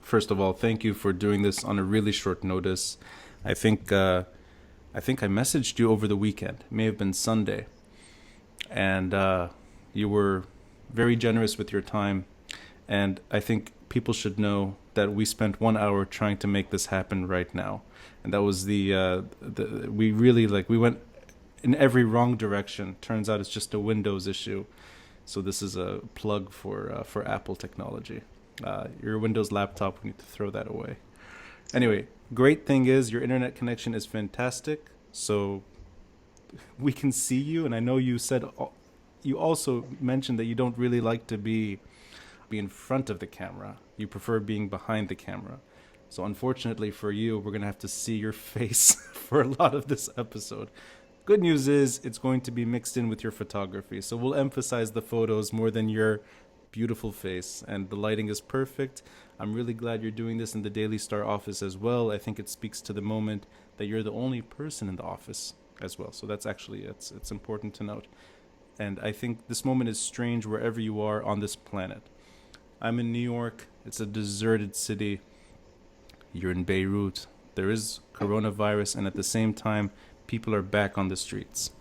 First of all, thank you for doing this on a really short notice. I think I messaged you over the weekend. It may have been Sunday, and you were very generous with your time. And I think people should know that we spent 1 hour trying to make this happen right now, and that was we really we went in every wrong direction. Turns out it's just a Windows issue. So this is a plug for Apple technology. Your Windows laptop, we need to throw that away. Anyway, great thing is your internet connection is fantastic. So we can see you, and I know you also mentioned that you don't really like to be in front of the camera. You prefer being behind the camera. So unfortunately for you, we're going to have to see your face for a lot of this episode. Good news is it's going to be mixed in with your photography. So we'll emphasize the photos more than your beautiful face. And the lighting is perfect. I'm really glad you're doing this in the Daily Star office as well. I think it speaks to the moment that you're the only person in the office as well. So that's actually, it's important to note. And I think this moment is strange wherever you are on this planet. I'm in New York. It's a deserted city. You're in Beirut. There is coronavirus, and at the same time, people are back on the streets.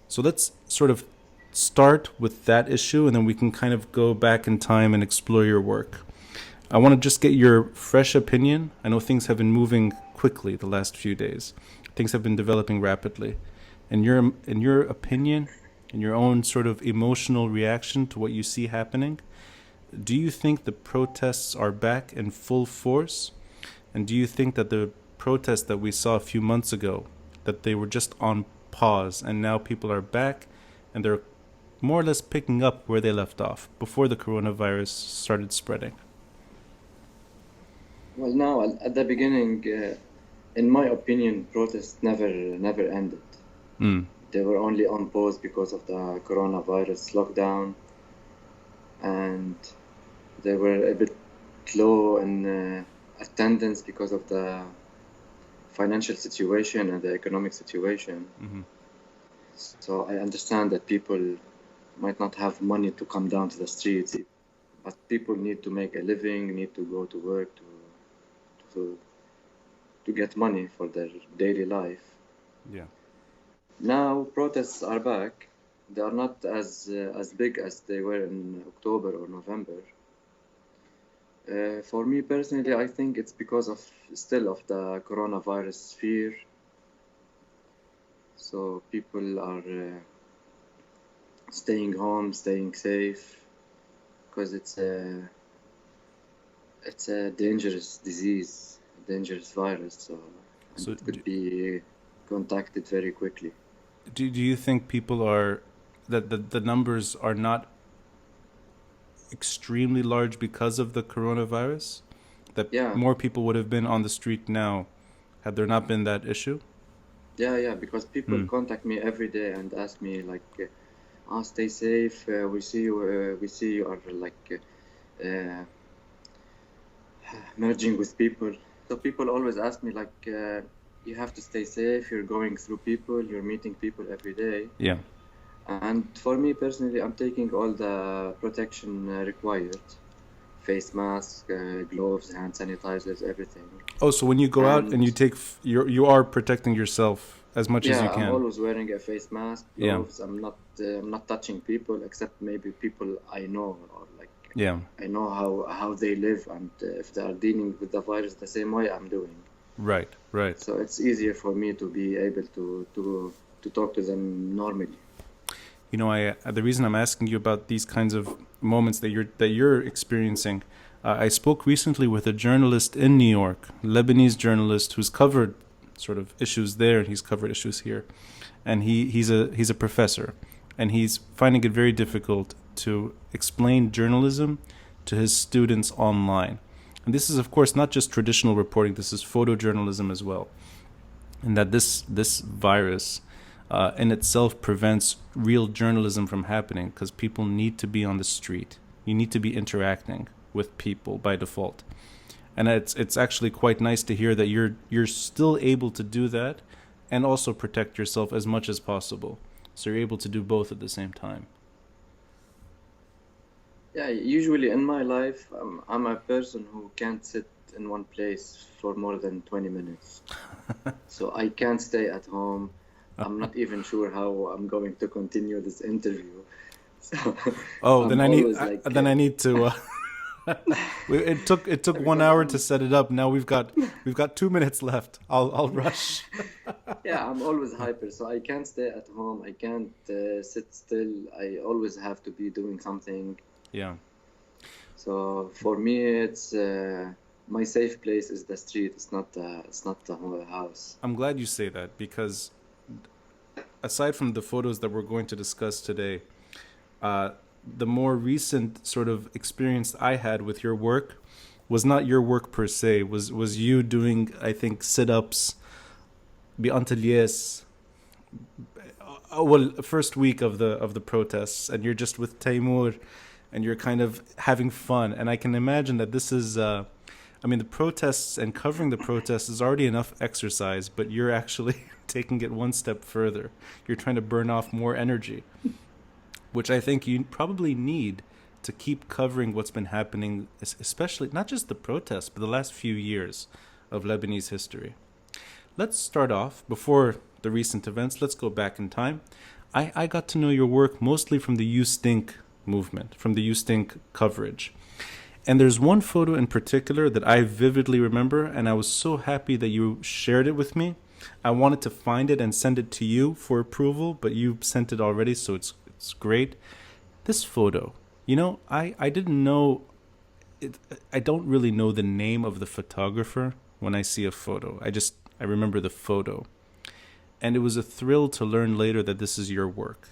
So let's sort of start with that issue, and then we can kind of go back in time and explore your work. I want to just get your fresh opinion. I know things have been moving quickly the last few days. Things have been developing rapidly. In your opinion, in your own sort of emotional reaction to what you see happening, do you think the protests are back in full force? And do you think that the protests that we saw a few months ago, that they were just on pause and now people are back and they're more or less picking up where they left off before the coronavirus started spreading? Well, now at the beginning, in my opinion, protests never ended. They were only on pause because of the coronavirus lockdown, and they were a bit low in attendance because of the financial situation and the economic situation. Mm-hmm. So I understand that people might not have money to come down to the streets, but people need to make a living, need to go to work to get money for their daily life. Yeah. Now protests are back. They are not as big as they were in October or November. For me personally, I think it's because of the coronavirus fear. So people are staying home, staying safe, because it's a dangerous disease, a dangerous virus. So it could be contacted very quickly. Do you think people are that the numbers are not extremely large because of the coronavirus? That more people would have been on the street now had there not been that issue? Yeah, because people contact me every day and ask me stay safe. We see you are merging with people. So people always ask me you have to stay safe. You're going through people. You're meeting people every day. Yeah. And for me personally, I'm taking all the protection required: face mask, gloves, hand sanitizers, everything. Oh, so when you go out and you take, you are protecting yourself as much as you can. Yeah, I'm always wearing a face mask, gloves. I'm not touching people except maybe people I know or I know how they live, and if they are dealing with the virus the same way I'm doing. Right. So it's easier for me to be able to talk to them normally. You know, the reason I'm asking you about these kinds of moments that you're experiencing, I spoke recently with a journalist in New York, Lebanese journalist who's covered sort of issues there, and he's covered issues here, and he's a professor, and he's finding it very difficult to explain journalism to his students online. And this is, of course, not just traditional reporting. This is photojournalism as well, and that this virus in itself prevents real journalism from happening because people need to be on the street. You need to be interacting with people by default. And it's actually quite nice to hear that you're still able to do that and also protect yourself as much as possible. So you're able to do both at the same time. Yeah, usually in my life, I'm a person who can't sit in one place for more than 20 minutes. So I can't stay at home. I'm not even sure how I'm going to continue this interview. So Oh, I'm always like, then I need to. It took one because hour to set it up. Now we've got 2 minutes left. I'll rush. yeah, I'm always hyper. So I can't stay at home. I can't sit still. I always have to be doing something. Yeah. So for me, it's my safe place is the street. It's not the whole house. I'm glad you say that because aside from the photos that we're going to discuss today, the more recent sort of experience I had with your work was not your work per se. Was you doing, I think, sit-ups, بأنتلياس, well, first week of the protests, and you're just with Taimur, and you're kind of having fun. And I can imagine that this is, I mean, the protests and covering the protests is already enough exercise, but you're actually taking it one step further. You're trying to burn off more energy, which I think you probably need to keep covering what's been happening, especially not just the protests, but the last few years of Lebanese history. Let's start off, before the recent events, let's go back in time. I got to know your work mostly from the You Stink movement, from the You Stink coverage. And there's one photo in particular that I vividly remember, and I was so happy that you shared it with me. I wanted to find it and send it to you for approval, but you sent it already, so it's great. This photo, you know, I didn't know, I don't really know the name of the photographer when I see a photo. I remember the photo. And it was a thrill to learn later that this is your work.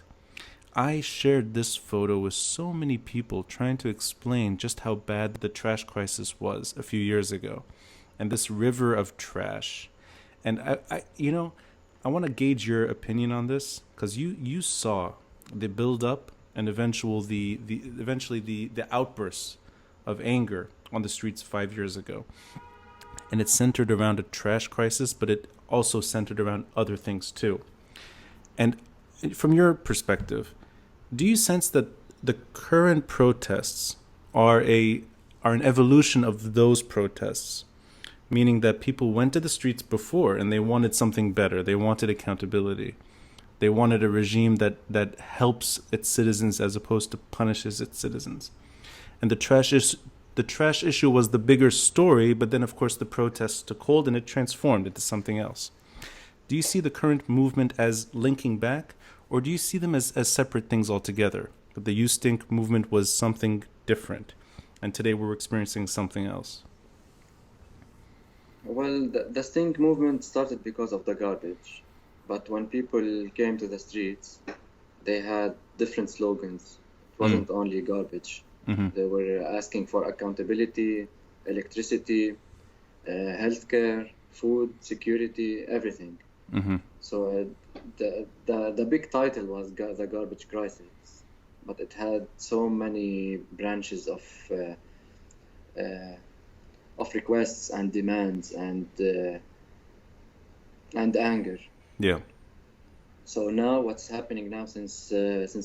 I shared this photo with so many people trying to explain just how bad the trash crisis was a few years ago. And this river of trash. And I want to gauge your opinion on this, because you saw the build up and eventually the outbursts of anger on the streets 5 years ago. And it centered around a trash crisis, but it also centered around other things too. And from your perspective, do you sense that the current protests are an evolution of those protests? Meaning that people went to the streets before and they wanted something better. They wanted accountability. They wanted a regime that helps its citizens as opposed to punishes its citizens. And the trash issue was the bigger story, but then of course the protests took hold and it transformed into something else. Do you see the current movement as linking back, or do you see them as separate things altogether? That the You Stink movement was something different, and today we're experiencing something else? Well, the stink movement started because of the garbage, but when people came to the streets, they had different slogans. It wasn't only garbage. Mm-hmm. They were asking for accountability, electricity, healthcare, food, security, everything. Mm-hmm. So the big title was the garbage crisis, but it had so many branches of requests and demands and anger. Yeah. So now what's happening now since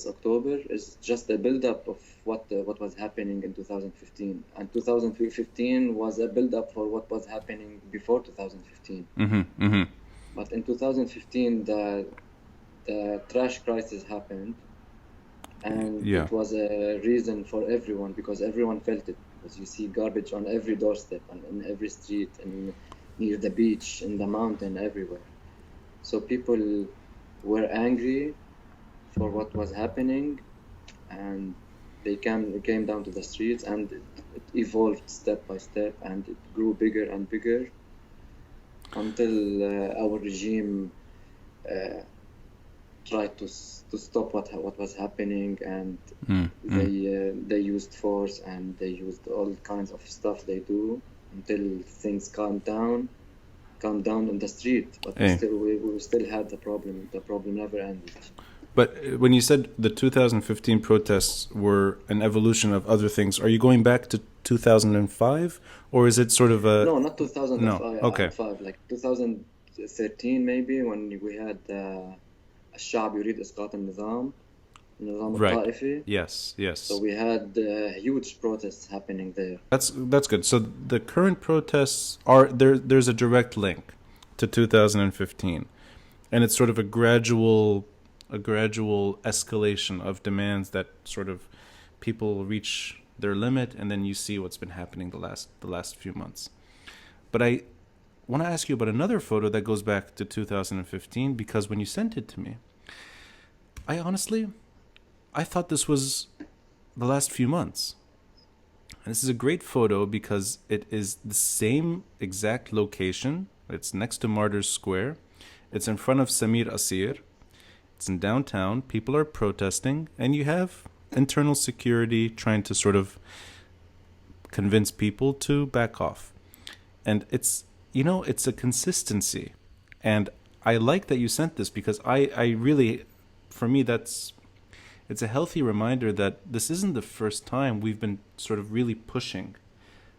October is just a build-up of what was happening in 2015, and 2015 was a build-up for what was happening before 2015. Mm-hmm. Mm-hmm. But in 2015, the trash crisis happened, and it was a reason for everyone, because everyone felt it. Because you see garbage on every doorstep, and in every street, and near the beach, in the mountain, everywhere. So people were angry for what was happening, and they came down to the streets, and it evolved step by step, and it grew bigger and bigger until our regime tried to stop what was happening, and they used force, and they used all kinds of stuff they do until things calmed down on the street. But we still had the problem. The problem never ended. But when you said the 2015 protests were an evolution of other things, are you going back to 2005, or is it sort of a... No, not 2005. No. Okay. Like 2013 maybe, when we had الشعب يريد إسقاط النظام. Right. Ta'ifi. Yes. Yes. So we had huge protests happening there. That's good. So the current protests are there. There's a direct link to 2015, and it's sort of a gradual escalation of demands that sort of people reach their limit, and then you see what's been happening the last few months. But I want to ask you about another photo that goes back to 2015, because when you sent it to me, I thought this was the last few months. And this is a great photo because it is the same exact location. It's next to Martyrs Square. It's in front of Samir Asir. It's in downtown. People are protesting, and you have internal security trying to sort of convince people to back off. And it's a consistency. And I like that you sent this because I really, for me, it's a healthy reminder that this isn't the first time we've been sort of really pushing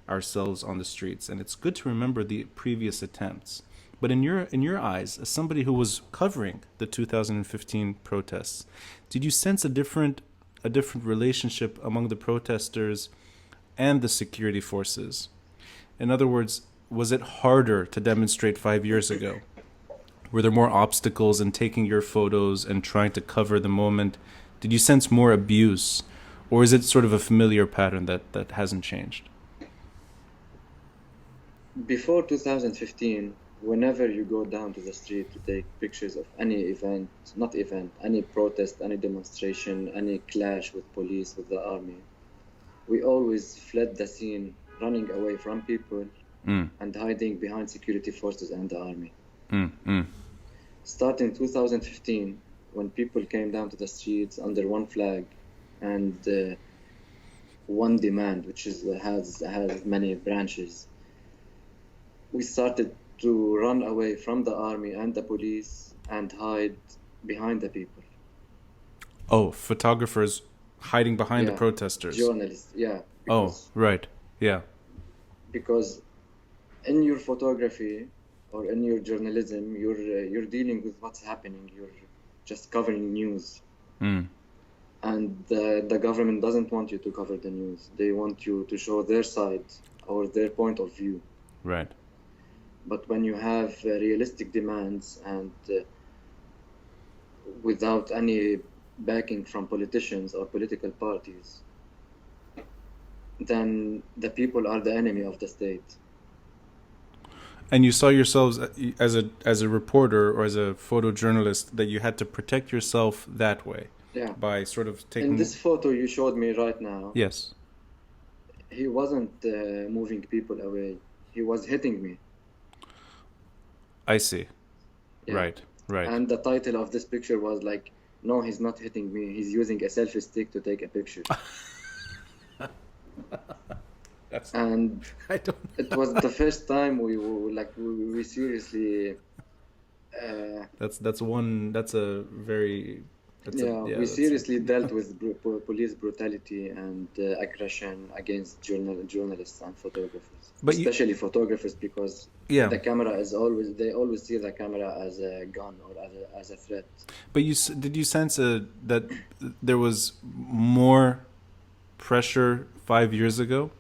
ourselves on the streets. And it's good to remember the previous attempts. But in your eyes, as somebody who was covering the 2015 protests, did you sense a different relationship among the protesters and the security forces? In other words, was it harder to demonstrate 5 years ago? Were there more obstacles in taking your photos and trying to cover the moment? Did you sense more abuse? Or is it sort of a familiar pattern that hasn't changed? Before 2015, whenever you go down to the street to take pictures of any any protest, any demonstration, any clash with police, with the army, we always fled the scene, running away from people and hiding behind security forces and the army. Starting 2015, when people came down to the streets under one flag and one demand, which has many branches, we started to run away from the army and the police and hide behind the people. Oh, photographers hiding behind the protesters. Journalists, Right. Yeah. Because in your photography or in your journalism, you're dealing with what's happening. You're just covering news. And the government doesn't want you to cover the news. They want you to show their side or their point of view. Right. But when you have realistic demands and without any backing from politicians or political parties, then the people are the enemy of the state. And you saw yourselves as a reporter or as a photojournalist that you had to protect yourself that way. Yeah. By sort of taking... In this photo you showed me right now. Yes. He wasn't moving people away. He was hitting me. I see. Yeah. Right. And the title of this picture was like, no, he's not hitting me. He's using a selfie stick to take a picture. And it was the first time we seriously. We seriously dealt with police brutality and aggression against journalists and photographers, especially photographers, because the camera they always see the camera as a gun or as a threat. But did you sense that there was more pressure 5 years ago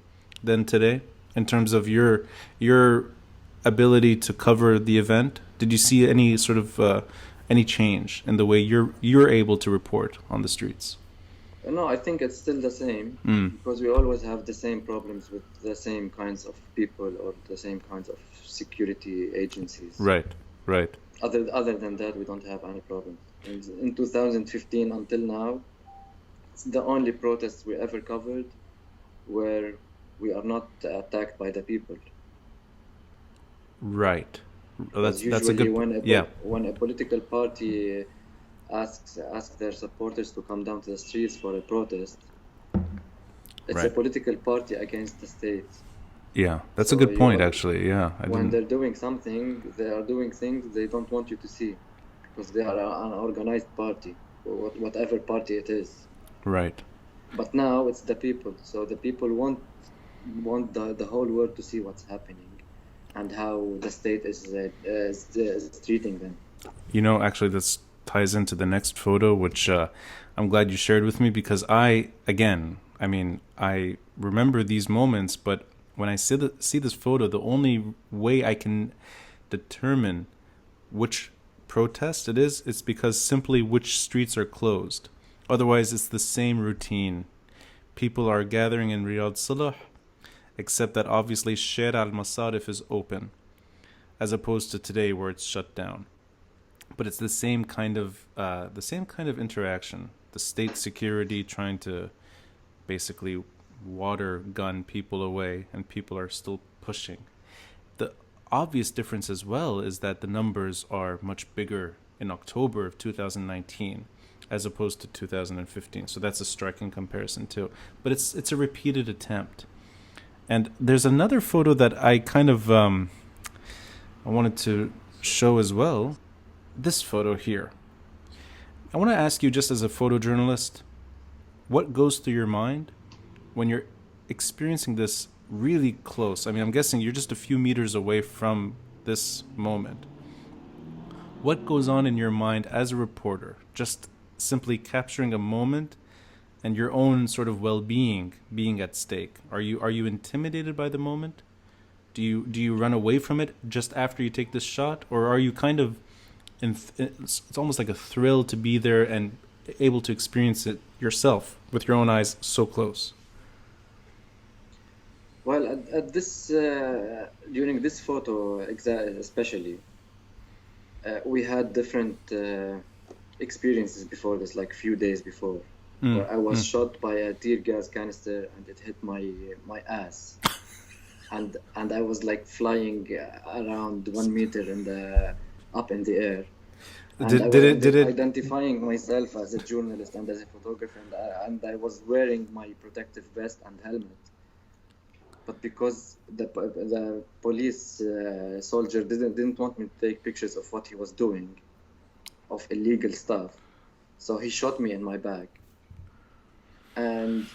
than today in terms of your ability to cover the event? Did you see any sort of any change in the way you're able to report on the streets? No, I think it's still the same because we always have the same problems with the same kinds of people or the same kinds of security agencies. Right. Other than that, we don't have any problems. In 2015 until now, it's the only protests we ever covered where we are not attacked by the people. Right. That's a good when a political party asks their supporters to come down to the streets for a protest, it's a political party against the state. Yeah, that's a good point, actually. Yeah. When they're doing something, they are doing things they don't want you to see because they are an organized party, or whatever party it is. Right. But now it's the people, so the people want the whole world to see what's happening and how the state is treating them. Actually, ties into the next photo, which I'm glad you shared with me, because I remember these moments, but when I see this photo, the only way I can determine which protest it is, it's because simply which streets are closed. Otherwise, it's the same routine. People are gathering in Riyadh Solh, except that obviously Share al-Masarif is open, as opposed to today where it's shut down. But it's the same kind of interaction. The state security trying to basically water gun people away, and people are still pushing. The obvious difference as well is that the numbers are much bigger in October of 2019 as opposed to 2015. So that's a striking comparison too. But it's a repeated attempt. And there's another photo that I kind of I wanted to show as well. This photo here. I want to ask you, just as a photojournalist, what goes through your mind when you're experiencing this really close? I mean, I'm guessing you're just a few meters away from this moment. What goes on in your mind as a reporter, just simply capturing a moment and your own sort of well-being being at stake? Are you intimidated by the moment? Do you run away from it just after you take this shot, or are you kind of it's almost like a thrill to be there and able to experience it yourself with your own eyes so close? Well, at this during this photo especially, we had different experiences before this, like few days before. Where I was shot by a tear gas canister and it hit my ass, and I was like flying around 1 meter up in the air. And did it identifying myself as a journalist and as a photographer, and I was wearing my protective vest and helmet. But because the police soldier didn't want me to take pictures of what he was doing, of illegal stuff, so he shot me in my back. And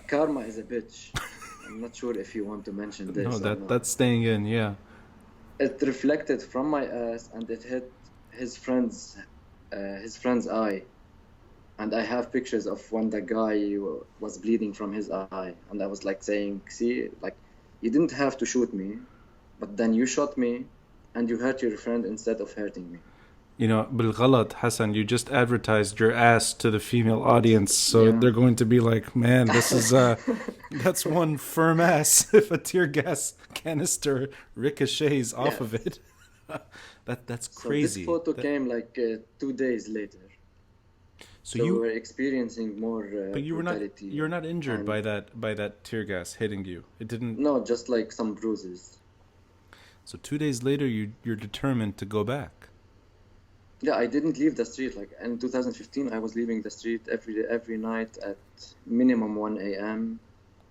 karma is a bitch. I'm not sure if you want to mention this. No, that's staying in, yeah. It reflected from my ass and it hit his friend's eye. And I have pictures of when the guy was bleeding from his eye. And I was like saying, see, like, you didn't have to shoot me, but then you shot me and you hurt your friend instead of hurting me. You know, بالغلط, Hasan, you just advertised your ass to the female audience, so they're going to be like, man, this is that's one firm ass if a tear gas canister ricochets off of it. That's crazy. So this photo came like 2 days later. So you were experiencing more but you're not injured by that tear gas hitting you. It didn't. No, just like some bruises. So 2 days later, you're determined to go back. Yeah, I didn't leave the street. Like in 2015, I was leaving the street every night at minimum 1 a.m.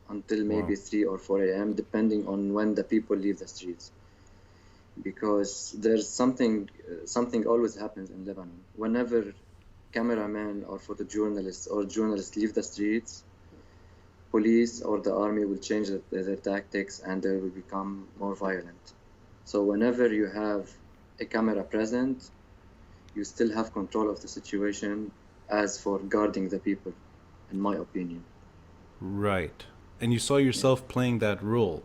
until maybe 3 or 4 a.m. depending on when the people leave the streets. Because there's something always happens in Lebanon. Whenever cameramen or photojournalists or journalists leave the streets, police or the army will change their tactics and they will become more violent. So whenever you have a camera present, you still have control of the situation as for guarding the people, in my opinion. Right. And you saw yourself playing that role.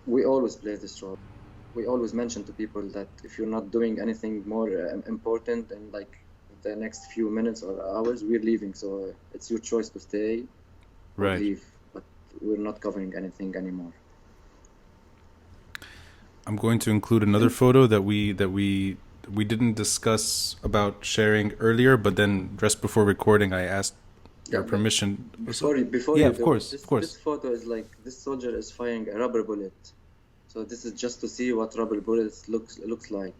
We always play this role. We always mention to people that if you're not doing anything more important in like the next few minutes or hours, we're leaving. So it's your choice to stay or leave, but we're not covering anything anymore. I'm going to include another photo that we didn't discuss about sharing earlier, but then just before recording, I asked your permission. Before of course. This photo is like this soldier is firing a rubber bullet. So this is just to see what rubber bullets looks like.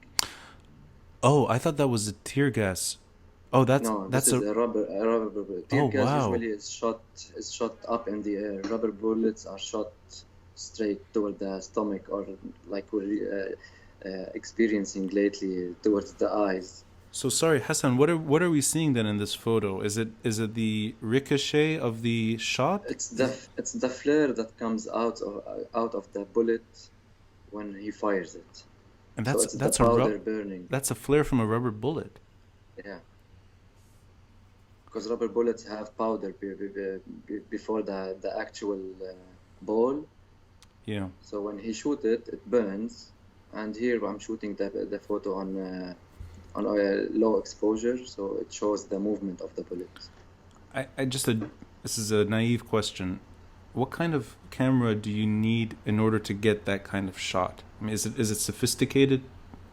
Oh, I thought that was a tear gas. Oh, that's a rubber bullet. Tear gas usually is shot up in the air. Rubber bullets are shot straight toward the stomach, or like we're experiencing lately towards the eyes. So sorry, Hasan, what are we seeing then in this photo? Is it the ricochet of the shot? It's the flare that comes out of the bullet when he fires it. And So it's the powder burning. That's a flare from a rubber bullet. Yeah. Because rubber bullets have powder before the actual ball. Yeah. So when he shoots it, it burns. And here I'm shooting the photo on a low exposure, so it shows the movement of the bullets. This is a naive question. What kind of camera do you need in order to get that kind of shot? I mean, is it sophisticated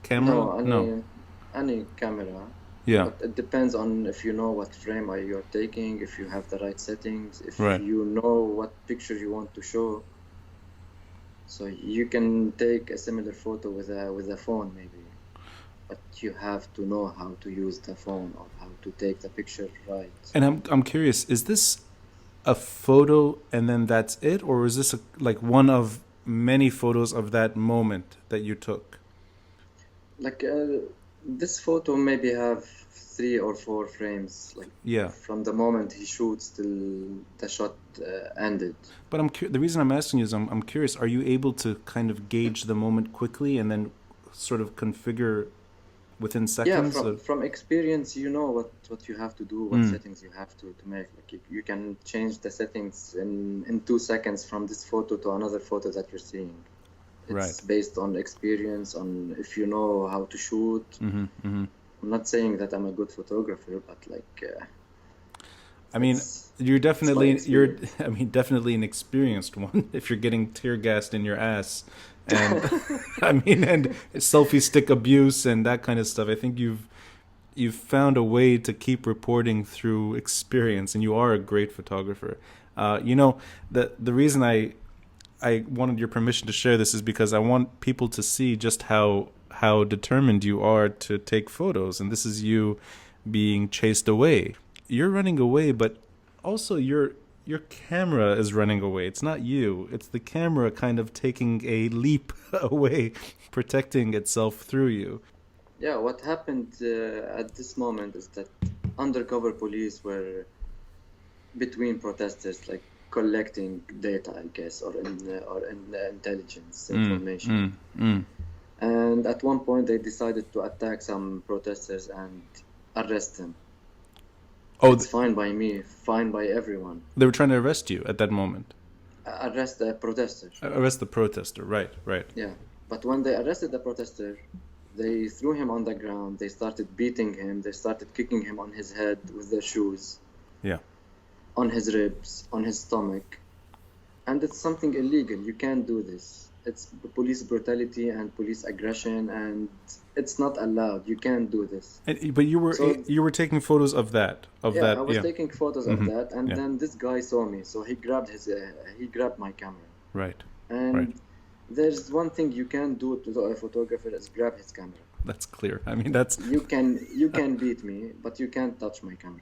camera? No, any camera. Yeah. But it depends on if you know what frame you're taking, if you have the right settings, if Right. you know what picture you want to show. So you can take a similar photo with a phone maybe, but you have to know how to use the phone or how to take the picture right. And I'm curious, is this a photo and then that's it, or is this like one of many photos of that moment that you took? Like this photo maybe have 3 or 4 frames, like from the moment he shoots till the shot ended. But the reason I'm asking you is I'm curious, are you able to kind of gauge the moment quickly and then sort of configure within seconds? Yeah, from experience, you know what you have to do, what settings you have to make. Like you can change the settings in 2 seconds from this photo to another photo that you're seeing. It's based on experience, on if you know how to shoot. I'm not saying that I'm a good photographer, but like you're definitely definitely an experienced one if you're getting tear gassed in your ass and and selfie stick abuse and that kind of stuff. I think you've found a way to keep reporting through experience, and you are a great photographer. The reason I wanted your permission to share this is because I want people to see just how determined you are to take photos, and this is you being chased away. You're running away, but also your camera is running away. It's not you. It's the camera kind of taking a leap away, protecting itself through you. Yeah, what happened at this moment is that undercover police were between protesters, like collecting data, I guess, or in intelligence information. And at one point, they decided to attack some protesters and arrest them. Oh, it's fine by me, fine by everyone. They were trying to arrest you at that moment. Arrest the protester. Arrest the protester, right. Yeah, but when they arrested the protester, they threw him on the ground. They started beating him. They started kicking him on his head with their shoes. Yeah. On his ribs, on his stomach. And it's something illegal. You can't do this. It's police brutality and police aggression, and it's not allowed. You can't do this. But you were taking photos of that. I was taking photos of that, and then this guy saw me, so he grabbed my camera. Right. And there's one thing you can't do to a photographer is grab his camera. That's clear. I mean, that's you can beat me, but you can't touch my camera.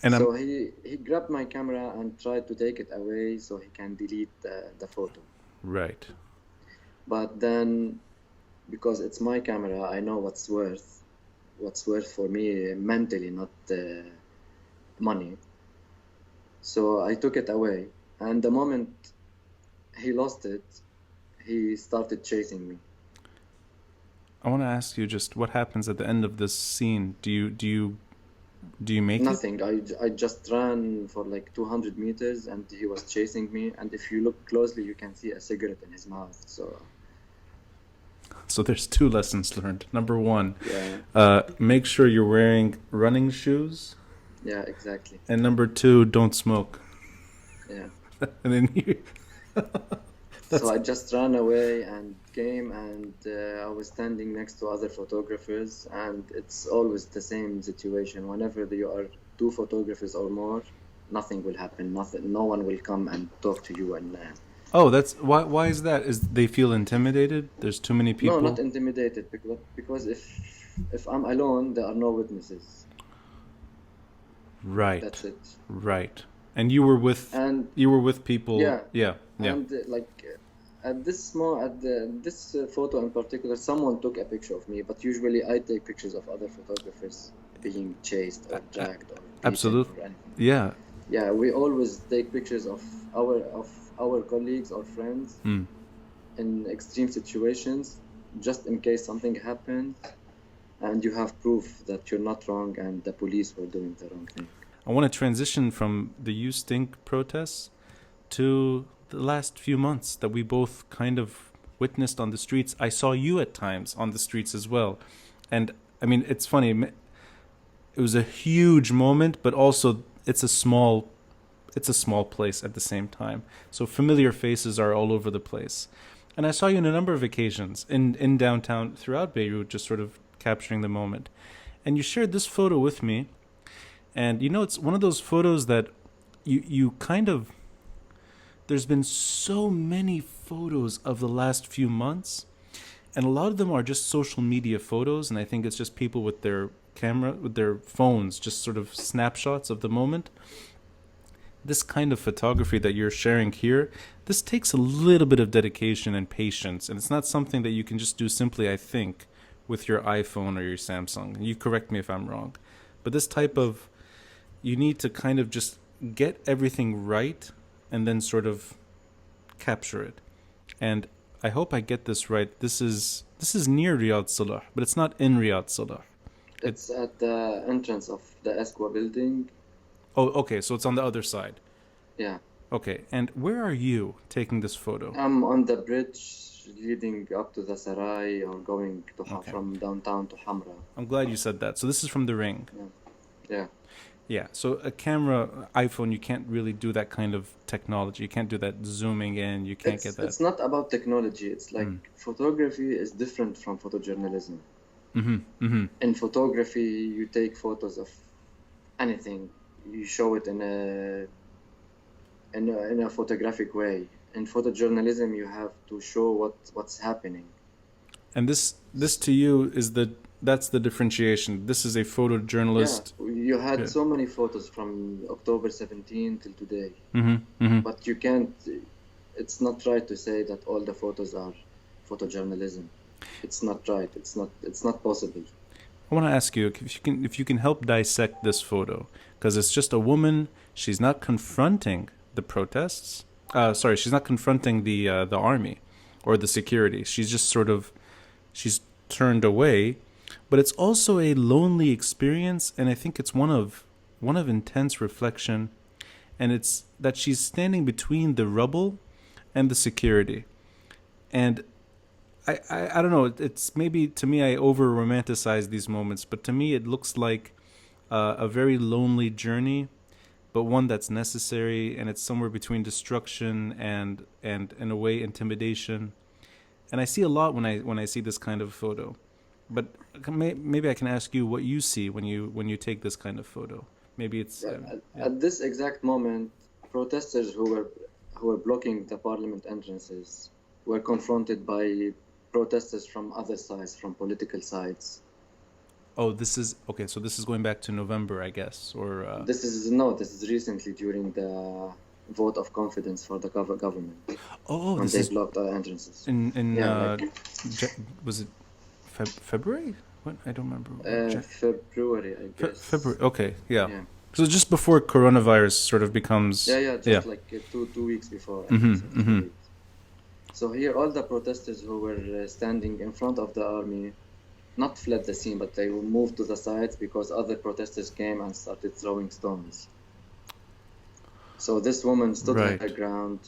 And so he grabbed my camera and tried to take it away so he can delete the photo. Right. But then, because it's my camera, I know what's worth for me mentally, not money. So I took it away, and the moment he lost it, he started chasing me. I want to ask you just what happens at the end of this scene. Do you make nothing? I just ran for like 200 meters, and he was chasing me. And if you look closely, you can see a cigarette in his mouth. So there's 2 lessons learned. Number 1, make sure you're wearing running shoes. Yeah, exactly. And number 2, don't smoke. Yeah. And then so I just ran away and came, and I was standing next to other photographers, and it's always the same situation. Whenever you are 2 photographers or more, nothing will happen. No one will come and talk to you. And that's why is that? Is they feel intimidated? There's too many people. No, not intimidated, because if I'm alone, there are no witnesses. Right. That's it. Right. And you were with people. Yeah. And at this photo in particular, someone took a picture of me, but usually I take pictures of other photographers being chased or dragged or absolutely. Or anything. Yeah. Yeah, we always take pictures of our colleagues or friends in extreme situations, just in case something happened and you have proof that you're not wrong and the police were doing the wrong thing. I want to transition from the You Stink protests to the last few months that we both kind of witnessed on the streets. I saw you at times on the streets as well. And I mean, it's funny. It was a huge moment, but also it's a small place at the same time. So familiar faces are all over the place. And I saw you on a number of occasions in downtown throughout Beirut, just sort of capturing the moment. And you shared this photo with me. And, you know, it's one of those photos that you kind of... There's been so many photos of the last few months. And a lot of them are just social media photos. And I think it's just people with their camera, with their phones, just sort of snapshots of the moment. This kind of photography that you're sharing here, this takes a little bit of dedication and patience. And it's not something that you can just do simply, I think, with your iPhone or your Samsung. You correct me if I'm wrong. But this type of... You need to kind of just get everything right and then sort of capture it. And I hope I get this right. This is near Riyadh Solh, but it's not in Riyadh Solh. It's at the entrance of the Esqua building. Oh, okay, so it's on the other side. Yeah. Okay, and where are you taking this photo? I'm on the bridge leading up to the Sarai or going to from downtown to Hamra. I'm glad you said that. So this is from the ring. Yeah. Yeah, so a camera, iPhone, you can't really do that kind of technology. You can't do that zooming in. You can't get that. It's not about technology. It's like photography is different from photojournalism. In photography, you take photos of anything. You show it in a photographic way. In photojournalism, you have to show what's happening. And this to you is that's the differentiation. This is a photojournalist. Yeah, you had so many photos from October 17 till today. But you can't... It's not right to say that all the photos are photojournalism. It's not right. It's not possible. I want to ask you if you can help dissect this photo, because it's just a woman. She's not confronting the protests. She's not confronting the army or the security. She's just sort of... She's turned away. But it's also a lonely experience, and I think it's one of intense reflection, and it's that she's standing between the rubble and the security. And I don't know, it's maybe, to me, I over-romanticize these moments, but to me it looks like a very lonely journey, but one that's necessary, and it's somewhere between destruction and in a way, intimidation. And I see a lot when I see this kind of photo. But maybe I can ask you what you see when you take this kind of photo. Maybe it's at this exact moment, protesters who were blocking the parliament entrances were confronted by protesters from other sides, from political sides. Oh, this is okay. So this is going back to November, I guess, or this is recently during the vote of confidence for the government. Oh, when they blocked our entrances. Was it February? What? I don't remember. February, I guess. February. Okay, yeah. So just before coronavirus sort of becomes... Like two weeks before. So here all the protesters who were standing in front of the army not fled the scene, but they moved to the sides because other protesters came and started throwing stones. So this woman stood on her ground.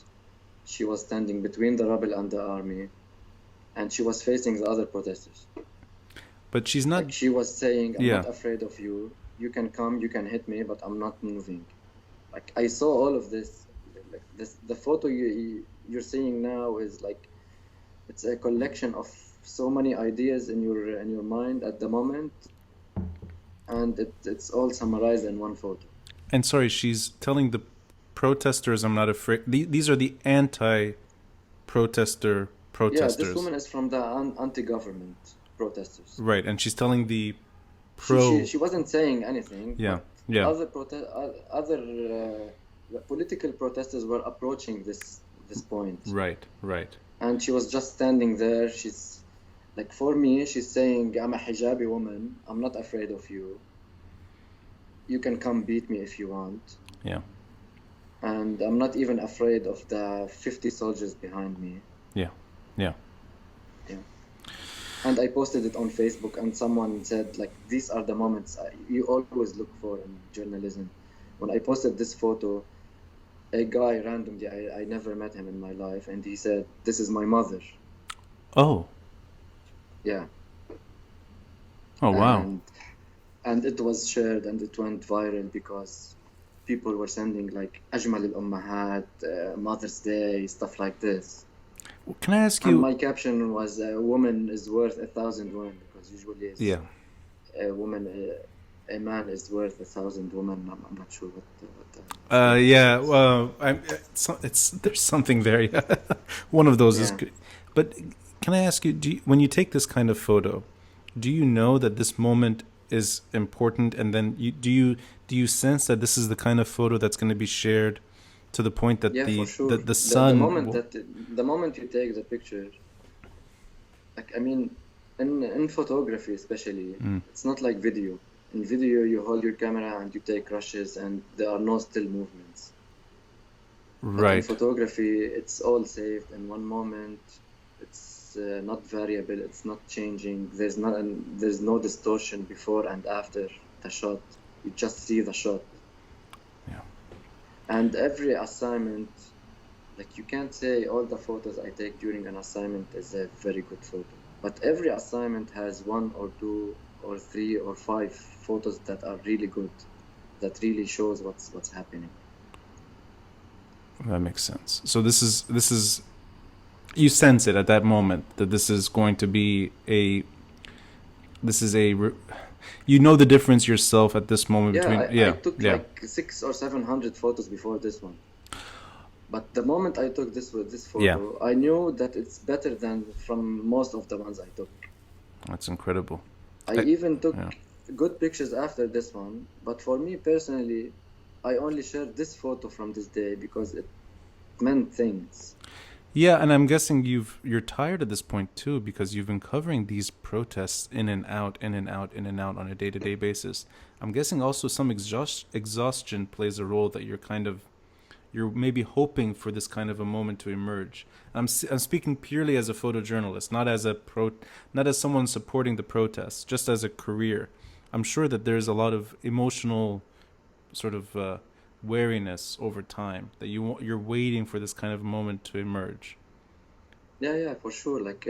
She was standing between the rebel and the army, and she was facing the other protesters. But she's not... Like she was saying, I'm not afraid of you. You can come, you can hit me, but I'm not moving. Like, I saw all of this. Like the photo you're seeing now is like... It's a collection of so many ideas in your mind at the moment. And it's all summarized in one photo. And sorry, she's telling the protesters, I'm not afraid... These are the anti-protesters. Yeah, this woman is from the anti-government protesters. Right, and she's telling the pro... She wasn't saying anything. Yeah. Other political protesters were approaching this point. Right. And she was just standing there. She's like, for me, she's saying, I'm a hijabi woman. I'm not afraid of you. You can come beat me if you want. Yeah. And I'm not even afraid of the 50 soldiers behind me. Yeah. And I posted it on Facebook, and someone said, like, these are the moments you always look for in journalism. When I posted this photo, a guy randomly, I never met him in my life, and he said, "This is my mother." Oh. Yeah. Oh, wow. And it was shared and it went viral because people were sending like Ajmal al-Ummahat, Mother's Day, stuff like this. Can I ask And you? my caption was, "A woman is worth 1,000 women," because usually it's Yeah. a woman, a man is worth 1,000 women. I'm not sure what. Yeah. Well, it's there's something there. One of those is good. But can I ask you? When you take this kind of photo, do you know that this moment is important, and then do you sense that this is the kind of photo that's going to be shared to the point that for sure. the sun The moment you take the picture, like, I mean, in photography especially, it's not like video. In video, you hold your camera and you take rushes, and there are no still movements. But in photography, it's all saved in one moment. It's not variable. It's not changing. There's no distortion before and after the shot. You just see the shot. Yeah. And every assignment, like, you can't say all the photos I take during an assignment is a very good photo. But every assignment has 1 or 2 or 3 or 5 photos that are really good, that really shows what's happening. That makes sense. So this is you sense it at that moment that this is going to be you know the difference yourself at this moment between. I took like 600 or 700 photos before this one. But the moment I took this photo, I knew that it's better than from most of the ones I took. That's incredible. I even took good pictures after this one, but for me personally, I only shared this photo from this day because it meant things. Yeah, and I'm guessing you're tired at this point too, because you've been covering these protests in and out on a day-to-day basis. I'm guessing also some exhaustion plays a role, that you're maybe hoping for this kind of a moment to emerge. I'm speaking purely as a photojournalist, not as someone supporting the protests, just as a career. I'm sure that there's a lot of emotional sort of wariness over time, that you're waiting for this kind of moment to emerge. Yeah, for sure. Like,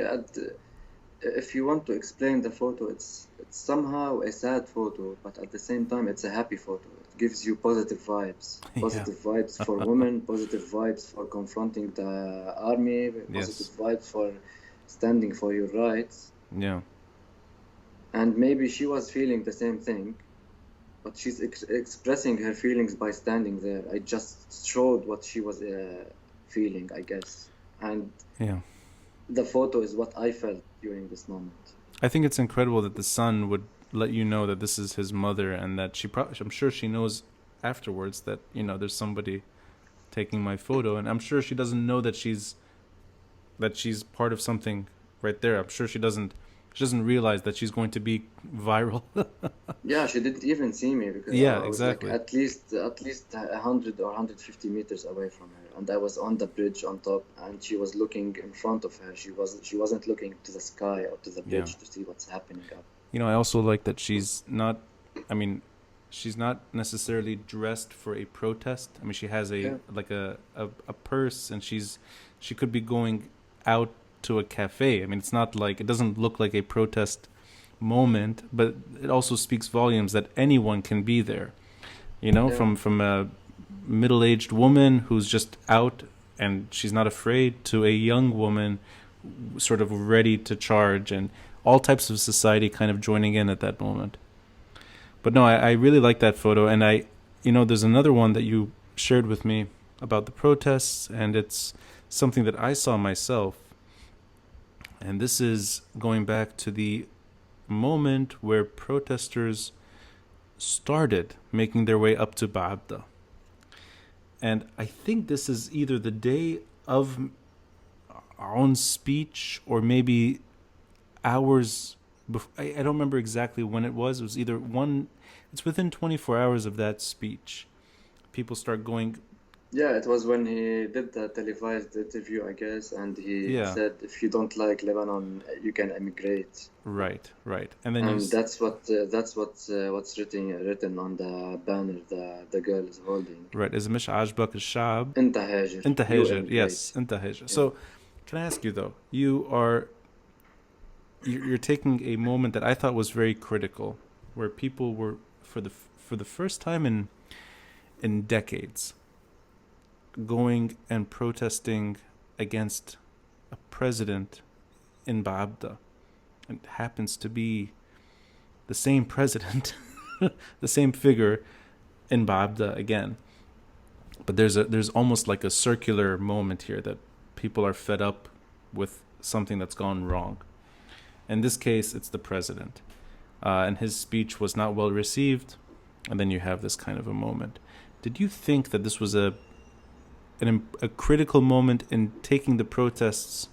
if you want to explain the photo, it's somehow a sad photo, but at the same time, it's a happy photo. It gives you positive vibes. Positive vibes for women, positive vibes for confronting the army, positive vibes for standing for your rights. Yeah. And maybe she was feeling the same thing, but she's expressing her feelings by standing there. I just showed what she was feeling, I guess. And the photo is what I felt during this moment. I think it's incredible that the son would let you know that this is his mother, and that I'm sure she knows afterwards that, there's somebody taking my photo, and I'm sure she doesn't know that she's part of something right there. I'm sure she doesn't realize that she's going to be viral. Yeah, she didn't even see me, because I was exactly. Like at least 100 or 150 meters away from her, and I was on the bridge on top, and she was looking in front of her. She wasn't looking to the sky or to the bridge to see what's happening up. I also like that she's not necessarily dressed for a protest. I mean, she has a purse, and she could be going out to a cafe. I mean, it's not like, it doesn't look like a protest moment, but it also speaks volumes that anyone can be there. From a middle-aged woman who's just out and she's not afraid, to a young woman sort of ready to charge, and all types of society kind of joining in at that moment. But no, I really like that photo, and there's another one that you shared with me about the protests, and it's something that I saw myself. And this is going back to the moment where protesters started making their way up to Baabda. And I think this is either the day of our own speech, or maybe hours before. I don't remember exactly when it was. It was either it's within 24 hours of that speech. People start going Yeah, it was when he did the televised interview, I guess, and he Yeah, said, "If you don't like Lebanon, you can emigrate." right, right. And then And what's written on the banner the girl is holding. right, إذا مش عاجبك الشعب أنت هاجر, أنت you هاجر. Yes, emigrate. أنت هاجر. Yeah. So, can I ask you though? You're taking a moment that I thought was very critical, where people were for the first time in decades going and protesting against a president in Baabda. It happens to be the same president, the same figure in Baabda again. But there's almost like a circular moment here that people are fed up with something that's gone wrong. In this case, it's the president. And his speech was not well received. And then you have this kind of a moment. Did you think that this was a critical moment in taking the protests,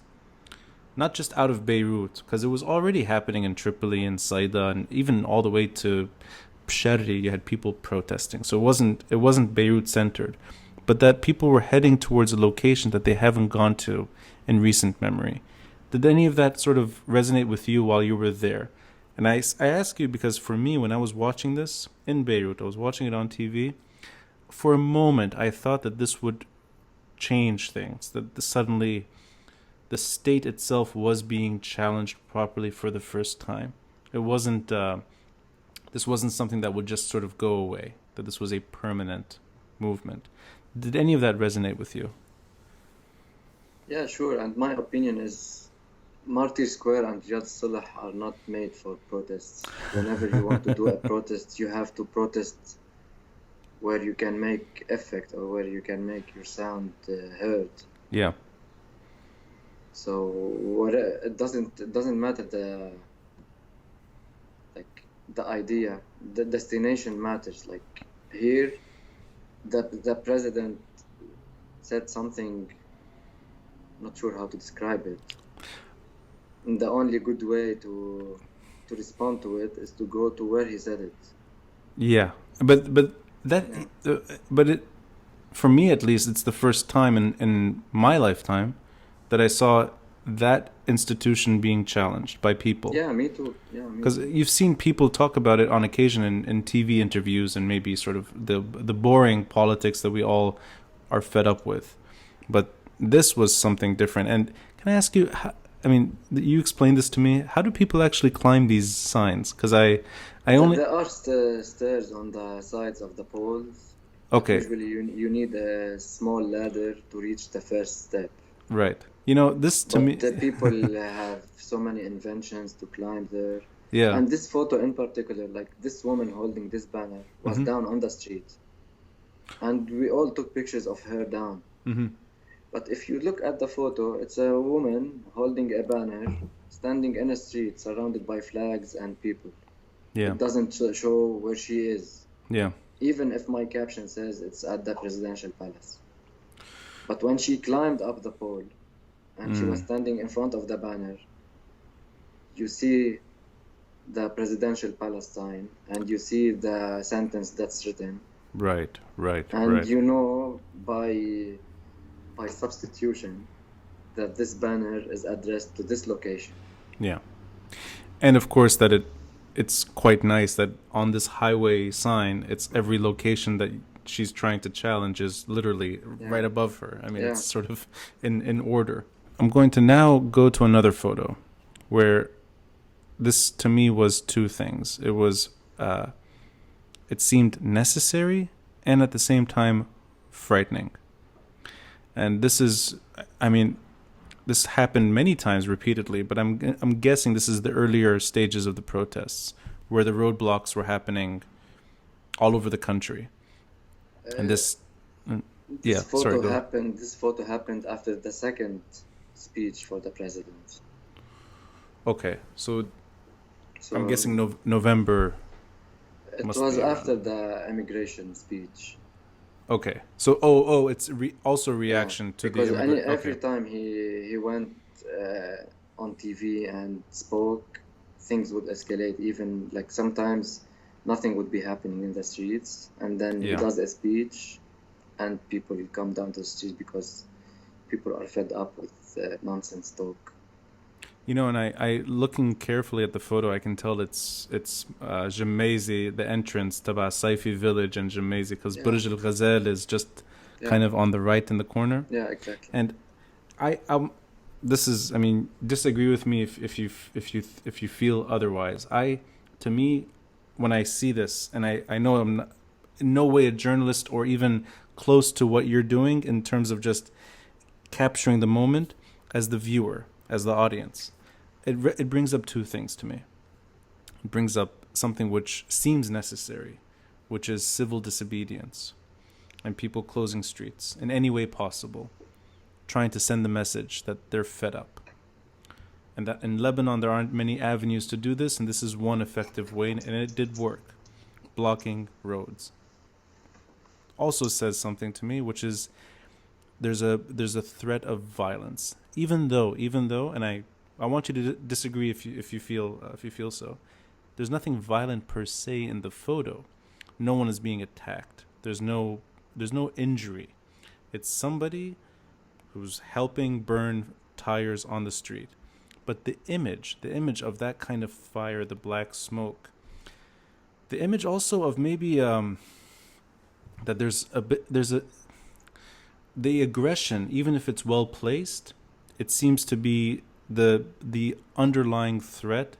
not just out of Beirut, because it was already happening in Tripoli and Saida, and even all the way to Psharri, you had people protesting. So it wasn't Beirut centered, but that people were heading towards a location that they haven't gone to in recent memory. Did any of that sort of resonate with you while you were there? And I ask you because for me, when I was watching this in Beirut, I was watching it on TV. For a moment, I thought that this would change things, that suddenly the state itself was being challenged properly for the first time. It wasn't. This wasn't something that would just sort of go away. That this was a permanent movement. Did any of that resonate with you? Yeah, sure. And my opinion is Martyrs Square and Riyadh Solh are not made for protests. Whenever you want to do a protest, you have to protest where you can make effect or where you can make your sound heard. Yeah. So it doesn't matter the idea. The destination matters. Like here, the president said something. Not sure how to describe it. And the only good way to respond to it is to go to where he said it. Yeah, but it, for me at least, it's the first time in my lifetime that I saw that institution being challenged by people. Yeah, me too. Yeah, because you've seen people talk about it on occasion in TV interviews and maybe sort of the boring politics that we all are fed up with, but this was something different. And can I ask you, you explained this to me. How do people actually climb these signs? Because I only... There are stairs on the sides of the poles. Okay. Usually you need a small ladder to reach the first step. Right. You know, this to me... The people have so many inventions to climb there. Yeah. And this photo in particular, like this woman holding this banner, was down on the street. And we all took pictures of her down. Mm-hmm. But if you look at the photo, it's a woman holding a banner, standing in a street surrounded by flags and people. Yeah. It doesn't show where she is. Yeah. Even if my caption says it's at the presidential palace. But when she climbed up the pole and she was standing in front of the banner, you see the presidential palace sign and you see the sentence that's written. Right. And you know by substitution that this banner is addressed to this location. Yeah. And of course that it's quite nice that on this highway sign, it's every location that she's trying to challenge is literally right above her. I mean, it's sort of in order. I'm going to now go to another photo where this to me was two things. It was, it seemed necessary and at the same time frightening. And this is, this happened many times repeatedly, but I'm guessing this is the earlier stages of the protests where the roadblocks were happening all over the country. And this photo happened after the second speech for the president. Okay, so I'm guessing November. It was after the immigration speech. Okay, so it's also reaction to because the every time he went on TV and spoke, things would escalate. Even like sometimes nothing would be happening in the streets, and then he does a speech, and people will come down to the street because people are fed up with nonsense talk. You know, and I looking carefully at the photo, I can tell it's Jemezi, the entrance to Saifi village in Jemezi, because Burj Al Ghazal is just kind of on the right in the corner. Yeah, exactly. And this is, I mean, disagree with me if you feel otherwise. To me, when I see this, and I know I'm not, in no way a journalist or even close to what you're doing in terms of just capturing the moment as the viewer, as the audience. It brings up two things to me. It brings up something which seems necessary, which is civil disobedience and people closing streets in any way possible, trying to send the message that they're fed up. And that in Lebanon there aren't many avenues to do this, and this is one effective way, and it did work. Blocking roads. Also says something to me, which is there's a threat of violence. Even though, and I want you to disagree if you feel so. There's nothing violent per se in the photo. No one is being attacked. There's no injury. It's somebody who's helping burn tires on the street. But the image of that kind of fire, the black smoke, the image also of maybe that the aggression, even if it's well placed, it seems to be the underlying threat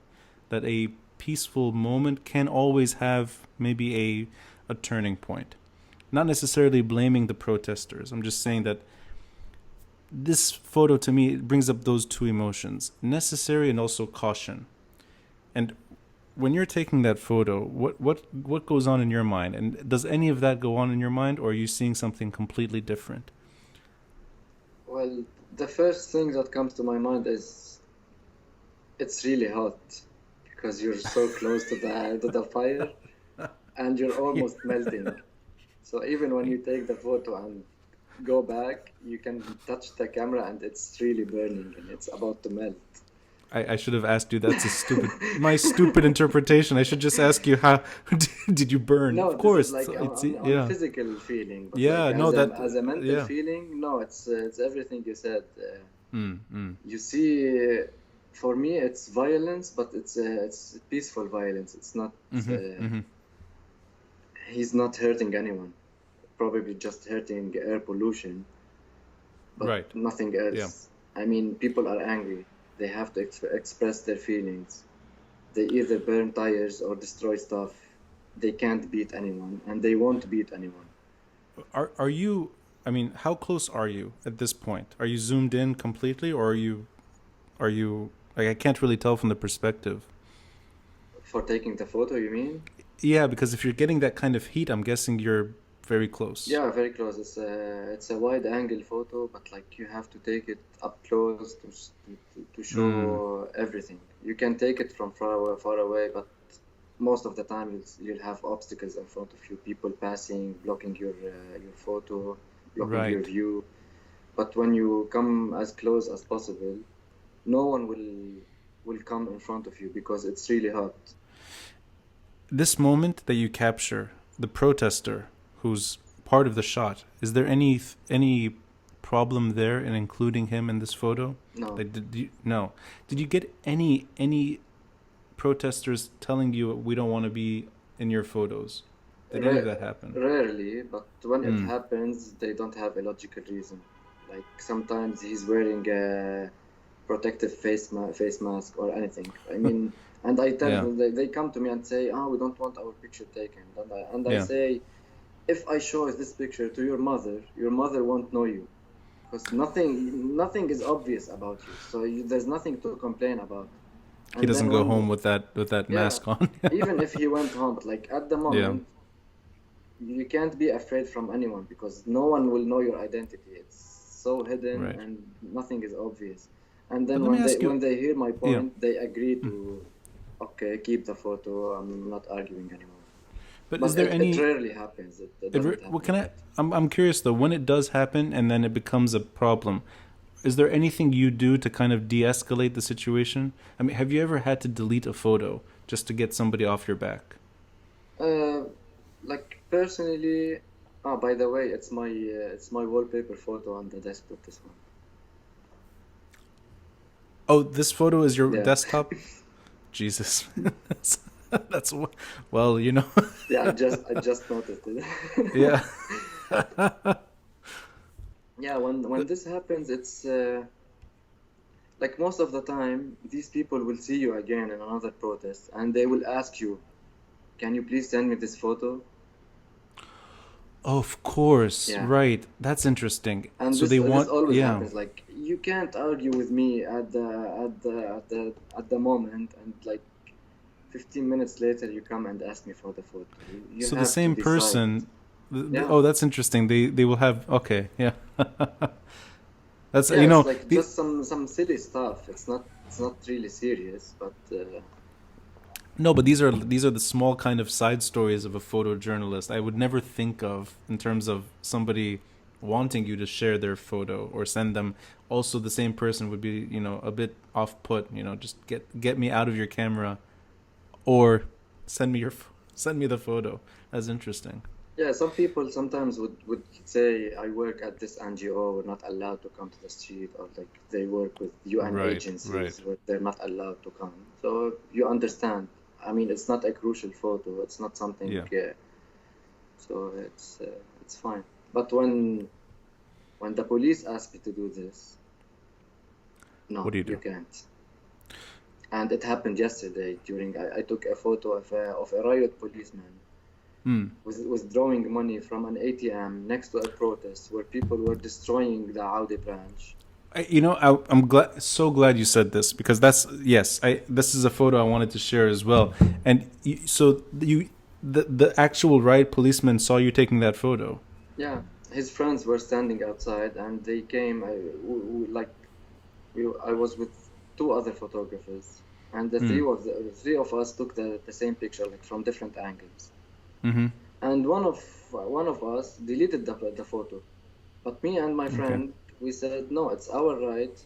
that a peaceful moment can always have maybe a turning point. Not necessarily blaming the protesters. I'm just saying that this photo to me brings up those two emotions, necessary and also caution. And when you're taking that photo, what goes on in your mind? And does any of that go on in your mind, or are you seeing something completely different? Well, the first thing that comes to my mind is it's really hot because you're so close to the fire and you're almost melting. So even when you take the photo and go back, you can touch the camera and it's really burning and it's about to melt. I should have asked you. That's my stupid interpretation. I should just ask you, how did you burn? No, of course, like it's on physical feeling. But as a mental feeling, no, it's everything you said. You see, for me, it's violence, but it's peaceful violence. It's not. He's not hurting anyone. Probably just hurting air pollution, but nothing else. Yeah. I mean, people are angry. They have to express their feelings. They either burn tires or destroy stuff. They can't beat anyone, and they won't beat anyone. Are you? I mean, how close are you at this point? Are you zoomed in completely, or are you? Like, I can't really tell from the perspective. For taking the photo, you mean? Yeah, because if you're getting that kind of heat, I'm guessing you're very close. Yeah, very close. It's a wide angle photo, but like you have to take it up close to show everything. You can take it from far away, but most of the time you'll have obstacles in front of you, people passing, blocking your photo, blocking your view. But when you come as close as possible, no one will come in front of you because it's really hot. This moment that you capture, the protester who's part of the shot, is there any problem there in including him in this photo? No. No. Did you get any protesters telling you we don't want to be in your photos? Did any of that happen? Rarely, but when it happens, they don't have a logical reason. Like sometimes he's wearing a protective face mask or anything. I mean, and I tell them, they come to me and say, we don't want our picture taken. And I say, if I show this picture to your mother won't know you. Because nothing is obvious about you. So there's nothing to complain about. And he doesn't go home with that mask on. Even if he went home, but like at the moment, you can't be afraid from anyone because no one will know your identity. It's so hidden and nothing is obvious. And then when they hear my point, they agree to, okay, keep the photo. I'm not arguing anymore. But is there any? It rarely happens. I'm curious though. When it does happen, and then it becomes a problem, is there anything you do to kind of de-escalate the situation? I mean, have you ever had to delete a photo just to get somebody off your back? Like personally, Ah, by the way, it's my wallpaper photo on the desktop. This one. Oh, this photo is your Yeah. desktop? Jesus. That's well, you know. Yeah, I just noticed it. Yeah. Yeah, when this happens, it's like most of the time, these people will see you again in another protest, and they will ask you, "Can you please send me this photo?" Of course, Yeah, right. That's interesting. and So this they this want, always yeah. happens. Like you can't argue with me at the moment, and like 15 minutes later, you come and ask me for the photo. You So the have to same decide. person. Yeah. Oh, that's interesting. They will have. Okay, yeah. That's Yeah, you it's know like the just some silly stuff. It's not really serious, but no, but these are the small kind of side stories of a photojournalist. I would never think of in terms of somebody wanting you to share their photo or send them. Also, the same person would be a bit off put. Just get me out of your camera or send me the photo. That's interesting. yeah, some people sometimes would say, I work at this NGO, we're not allowed to come to the street, or like they work with UN Right, right. agencies where they're not allowed to come. So you understand. I mean, it's not a crucial photo. It's not something. Yeah. So it's fine. But when the police ask me to do this, What no, do you you do? can't. And it happened yesterday during I took a photo of a riot policeman Hmm. withdrawing money from an ATM next to a protest where people were destroying the Audi branch. I'm so glad you said this because that's yes. This is a photo I wanted to share as well. And the actual riot policeman saw you taking that photo. Yeah, his friends were standing outside and they came. I was with two other photographers, and Hmm. the three of us took the same picture, like from different angles. Mm-hmm. And one of us deleted the photo, but me and my Okay. friend, we said, no, it's our right.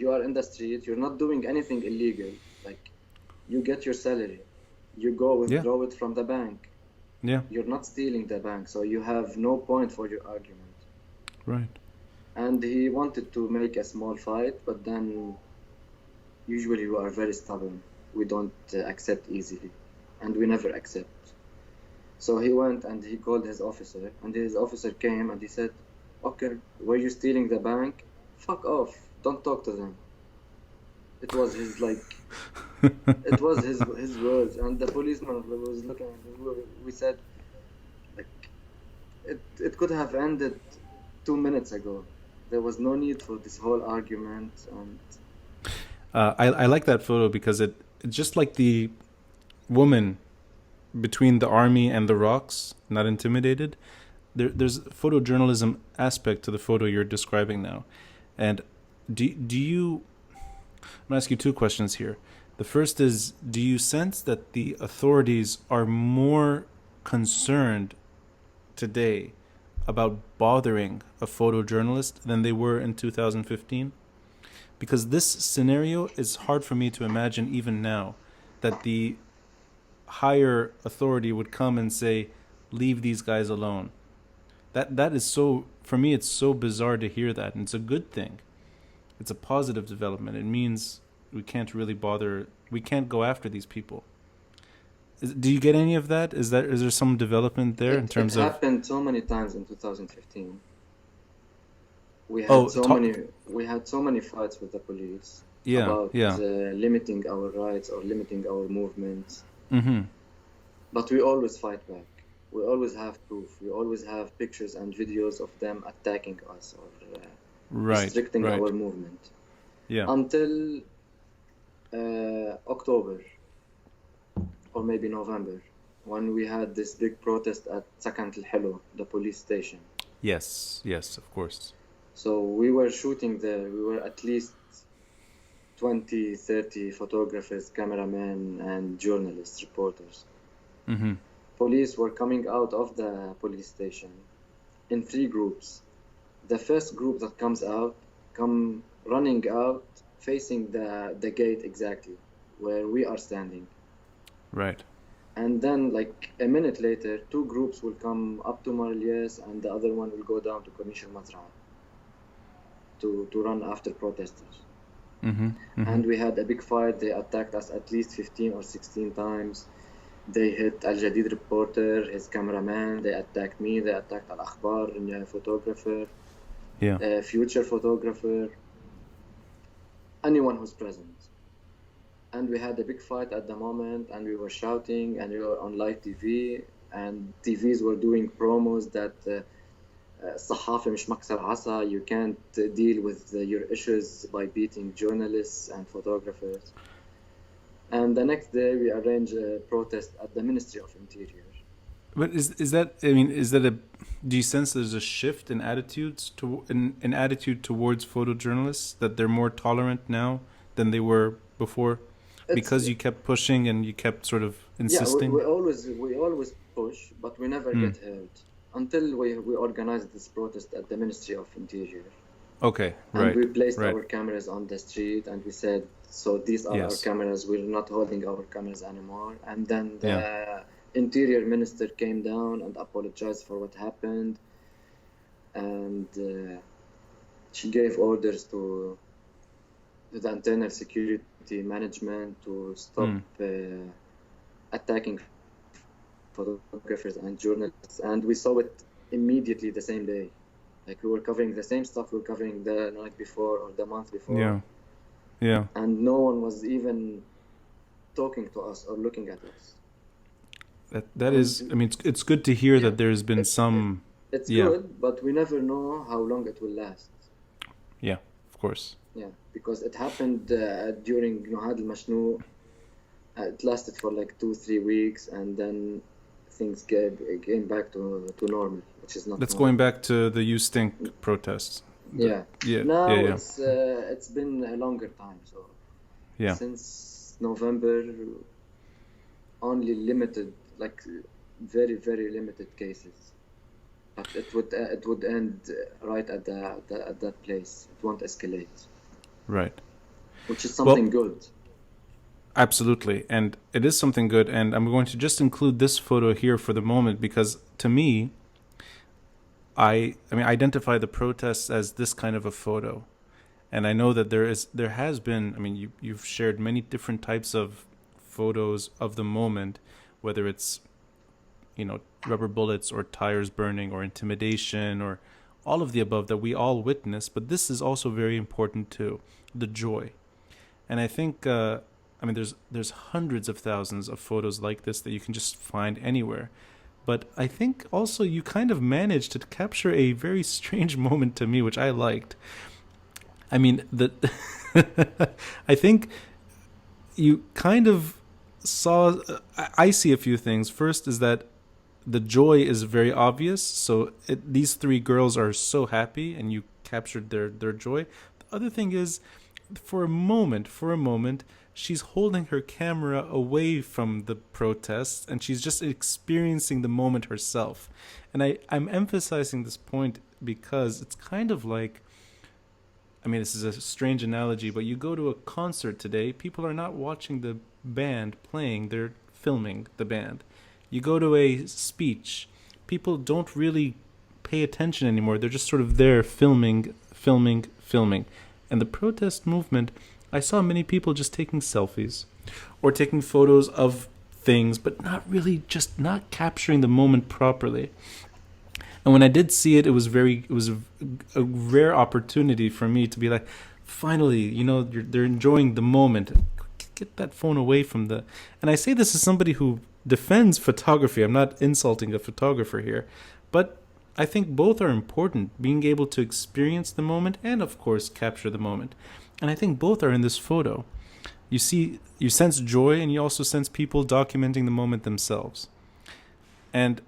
You are in the street. You're not doing anything illegal. Like, you get your salary. You go Yeah. withdraw it from the bank. Yeah. You're not stealing the bank, so you have no point for your argument. Right. And he wanted to make a small fight, but then usually we are very stubborn. We don't accept easily, and we never accept. So he went and he called his officer, and his officer came and he said, okay, were you stealing the bank? Fuck off. Don't talk to them. It was his words, and the policeman was looking at him. We said, like, it could have ended 2 minutes ago. There was no need for this whole argument, and I like that photo because it's just like the woman between the army and the rocks, not intimidated. There's photojournalism aspect to the photo you're describing now, and do you? I'm gonna ask you two questions here. The first is, do you sense that the authorities are more concerned today about bothering a photojournalist than they were in 2015? Because this scenario is hard for me to imagine even now, that the higher authority would come and say, leave these guys alone. That is so, for me, it's so bizarre to hear that, and it's a good thing. It's a positive development. It means we can't really bother, we can't go after these people. Do you get any of that? Is there some development there in it terms of? happened so many times in 2015. We Oh, had so many we had so many fights with the police yeah, about yeah. limiting our rights or limiting our movements. Mm-hmm. But we always fight back. We always have proof. We always have pictures and videos of them attacking us or Right, restricting right. our movement. Yeah. Until October or maybe November, when we had this big protest at Sakant al-Helo, the police station. Yes, yes, of course. So we were shooting there. We were at least 20, 30 photographers, cameramen, and journalists, reporters. Mm-hmm. Police were coming out of the police station in three groups. The first group that comes out, come running out, facing the gate exactly where we are standing. Right. And then, like a minute later, two groups will come up to Marlies, and the other one will go down to Corniche al-Mazraa to run after protesters. And we had a big fight. They attacked us at least 15 or 16 times. They hit Al Jadid reporter, his cameraman. They attacked me. They attacked Al Akhbar, a photographer, a future photographer, anyone who's present. And we had a big fight at the moment, and we were shouting, and we were on live TV, and TVs were doing promos that الصحافة مش مكسر عصا, you can't deal with your issues by beating journalists and photographers. And the next day we arranged a protest at the Ministry of Interior. But is that, I mean, is that do you sense there's a shift in attitudes in attitude towards photojournalists, that they're more tolerant now than they were before? Because you kept pushing and you kept sort of insisting? Yeah, we always push, but we never get hurt. Until we organized this protest at the Ministry of Interior. Okay, right. And we placed our cameras on the street, and we said, so these are our cameras, we're not holding our cameras anymore. And then the Interior Minister came down and apologized for what happened. And she gave orders to the internal security management to stop attacking photographers and journalists, and we saw it immediately the same day. Like we were covering the same stuff we were covering the night before or the month before. Yeah. And no one was even talking to us or looking at us. That is, I mean, it's good to hear that there's been some. It's good, but we never know how long it will last. Yeah, of course. Yeah, because it happened during Nuhad al-Mashnu. It lasted for like 2-3 weeks, and then things came back to normal, which is not. That's normal. Going back to the You Stink protests. Now it's been a longer time. So since November, only limited, like very very limited cases. But it would end right at that place. It won't escalate. Right. Which is something good. Absolutely. And it is something good. And I'm going to just include this photo here for the moment, because to me, I identify the protests as this kind of a photo. And I know that there has been, I mean, you've shared many different types of photos of the moment, whether it's, rubber bullets or tires burning or intimidation or all of the above that we all witness. But this is also very important too, the joy. And I think, there's hundreds of thousands of photos like this that you can just find anywhere. But I think also you kind of managed to capture a very strange moment to me, which I liked. I mean, I think you kind of saw, I see a few things. First is that the joy is very obvious. So these three girls are so happy, and you captured their joy. The other thing is, for a moment, she's holding her camera away from the protests, and she's just experiencing the moment herself. And I'm emphasizing this point because it's kind of like, I mean, this is a strange analogy, but you go to a concert today, people are not watching the band playing, they're filming the band. You go to a speech, people don't really pay attention anymore, they're just sort of there filming. And the protest movement, I saw many people just taking selfies or taking photos of things, but not capturing the moment properly. And when I did see it, it was a rare opportunity for me to be like, finally, they're enjoying the moment. Get that phone away from the. And I say this as somebody who defends photography. I'm not insulting a photographer here, but I think both are important, being able to experience the moment and, of course, capture the moment. And I think both are in this photo. You sense joy, and you also sense people documenting the moment themselves. And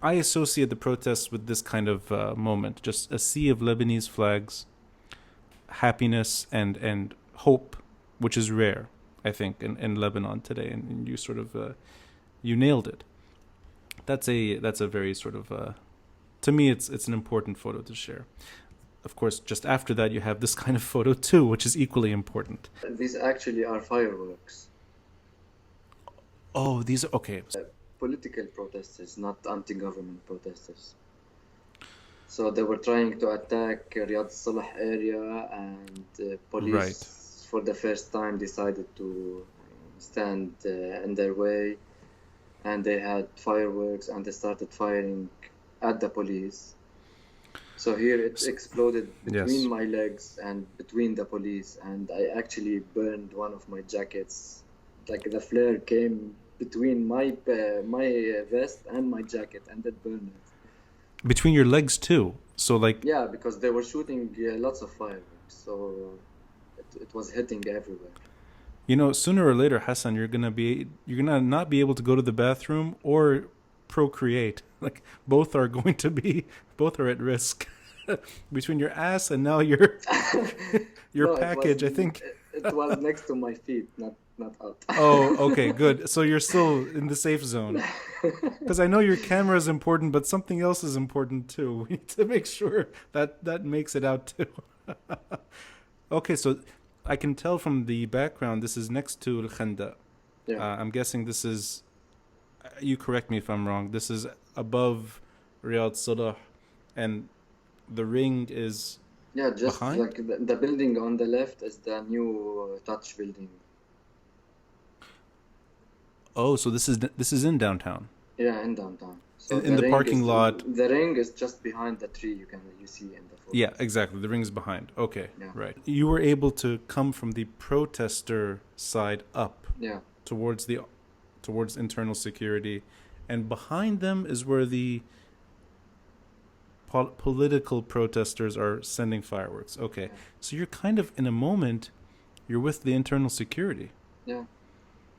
I associate the protests with this kind of moment, just a sea of Lebanese flags, happiness and hope, which is rare, I think, in Lebanon today. And you sort of, you nailed it. That's a very sort of, to me, it's an important photo to share. Of course, just after that, you have this kind of photo too, which is equally important. These actually are fireworks. Oh, these are okay. Political protesters, not anti-government protesters. So they were trying to attack Riyadh Solh area, and Right. police, for the first time, decided to stand in their way, and they had fireworks, and they started firing at the police. So here it exploded between Yes. my legs and between the police, and I actually burned one of my jackets. Like the flare came between my vest and my jacket, and it burned it. Between your legs too. So like, Yeah, because they were shooting lots of fireworks, so it was hitting everywhere. sooner or later, Hassan, you're gonna not be able to go to the bathroom or procreate. Like both are at risk. Between your ass and now your No, package, I think. it was next to my feet, not out. Oh, okay, good. So you're still in the safe zone. Because I know your camera is important, but something else is important too. We need to make sure that makes it out too. Okay, so I can tell from the background this is next to Al Khanda. Yeah, I'm guessing this is. You correct me if I'm wrong. This is above Riyadh Salah, and the ring is yeah, just behind. like the building on the left is the new Touch building. Oh, so this is in downtown. Yeah, in downtown. So In the parking lot. the ring is just behind the tree you see in the photo. Yeah, exactly. The ring's behind. Okay, Yeah. right. You were able to come from the protester side up Yeah, towards internal security, and behind them is where the political protesters are sending fireworks. Okay, yeah, so you're kind of in a moment, you're with the internal security yeah,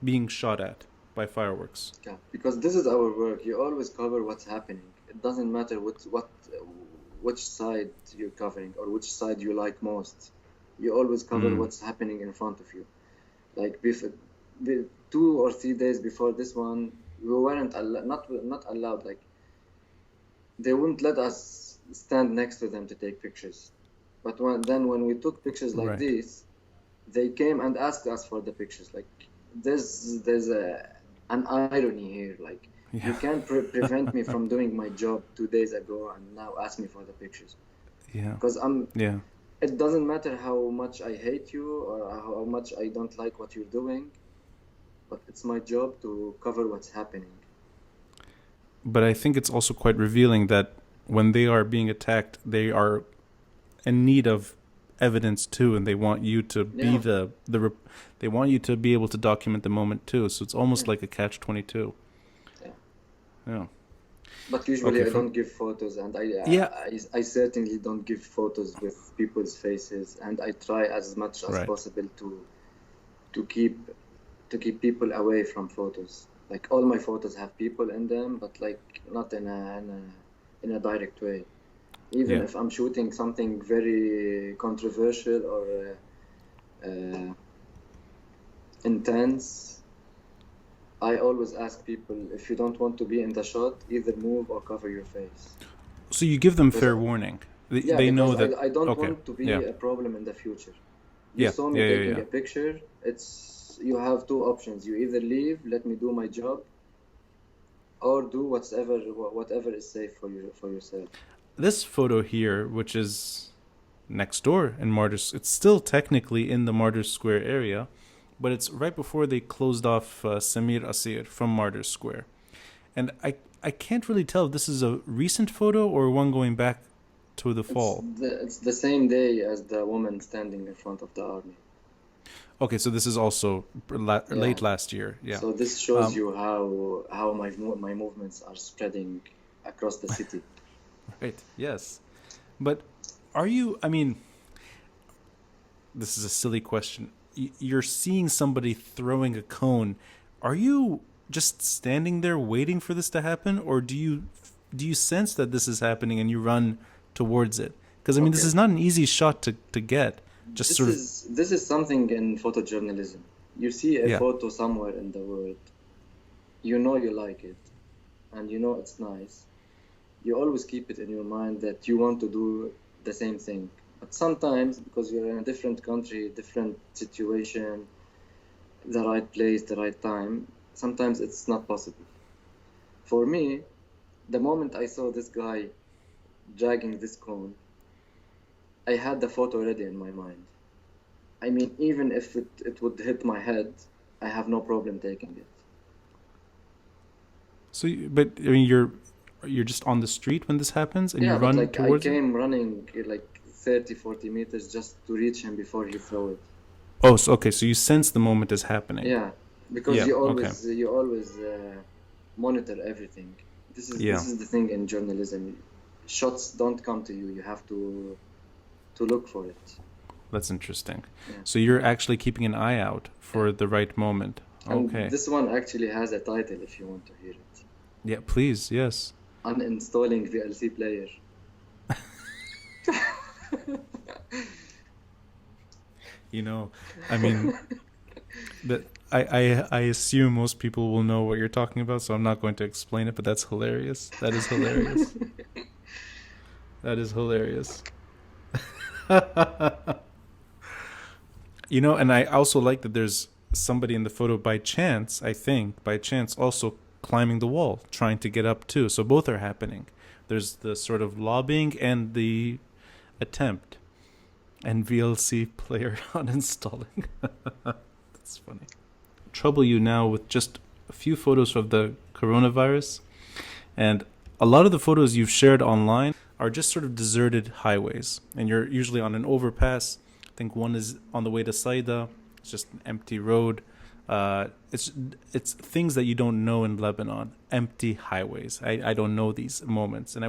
being shot at by fireworks. yeah. Because this is our work. You always cover what's happening. It doesn't matter which side you're covering or which side you like most. You always cover what's happening in front of you. Like the 2 or 3 days before this one, we weren't not allowed. Like they wouldn't let us stand next to them to take pictures. But when we took pictures like Right. this, they came and asked us for the pictures. Like there's an irony here. Like you Yeah. can't prevent me from doing my job 2 days ago and now ask me for the pictures. Yeah. Because Yeah. it doesn't matter how much I hate you or how much I don't like what you're doing, but it's my job to cover what's happening. But I think it's also quite revealing that when they are being attacked, they are in need of evidence too, and they want you to be Yeah. they want you to be able to document the moment too. So it's almost like a catch-22. Yeah. Yeah. But usually Okay, I don't give photos, and Yeah. I certainly don't give photos with people's faces, and I try as much as Right. possible to keep people away from photos. Like all my photos have people in them, but like not in a direct way. Even Yeah. if I'm shooting something very controversial or intense, I always ask people, if you don't want to be in the shot, either move or cover your face. So you give them Because fair warning. yeah, They know because that. I don't Okay. want to be Yeah. a problem in the future. You Yeah. saw me Yeah. Yeah. taking Yeah. a picture. You have two options. You either leave, let me do my job, or do whatever is safe for yourself. This photo here, which is next door in Martyrs, it's still technically in the Martyrs Square area, but it's right before they closed off Samir Asir from Martyrs Square. And I can't really tell if this is a recent photo or one going back to the fall. It's the same day as the woman standing in front of the army. Okay, so this is also late Yeah. last year. Yeah. So this shows you how my movements are spreading across the city. Right. Yes. But are you, I mean, this is a silly question. You're seeing somebody throwing a cone. Are you just standing there waiting for this to happen, or do you sense that this is happening and you run towards it? Because I mean, this Okay. is not an easy shot to get. Just This sort of. this is something in photojournalism. You see a Yeah. photo somewhere in the world, you know you like it, and you know it's nice. You always keep it in your mind that you want to do the same thing. But sometimes, because you're in a different country, different situation, the right place, the right time, sometimes it's not possible. For me, the moment I saw this guy dragging this cone, I had the photo ready in my mind. I mean, even if it would hit my head, I have no problem taking it. So, but I mean, you're just on the street when this happens, and you run like towards I it. came running like 30, 40 meters just to reach him before he threw it. Oh, so okay. So you sense the moment is happening. Yeah, because Yeah. you always monitor everything. This is the thing in journalism. Shots don't come to you. You have to look for it. That's interesting. Yeah. So you're actually keeping an eye out for the right moment. And Okay. this one actually has a title if you want to hear it. Yeah, please. Yes. Uninstalling VLC player. You know, I mean, I assume most people will know what you're talking about, so I'm not going to explain it, but that's hilarious. That is hilarious. That is hilarious. You know, and I also like that there's somebody in the photo by chance, also climbing the wall, trying to get up too. So both are happening. There's the sort of lobbying and the attempt. And VLC player uninstalling. That's funny. Trouble you now with just a few photos of the coronavirus. And a lot of the photos you've shared online are just sort of deserted highways. And you're usually on an overpass. I think one is on the way to Saida. It's just an empty road. It's things that you don't know in Lebanon. Empty highways. I don't know these moments. And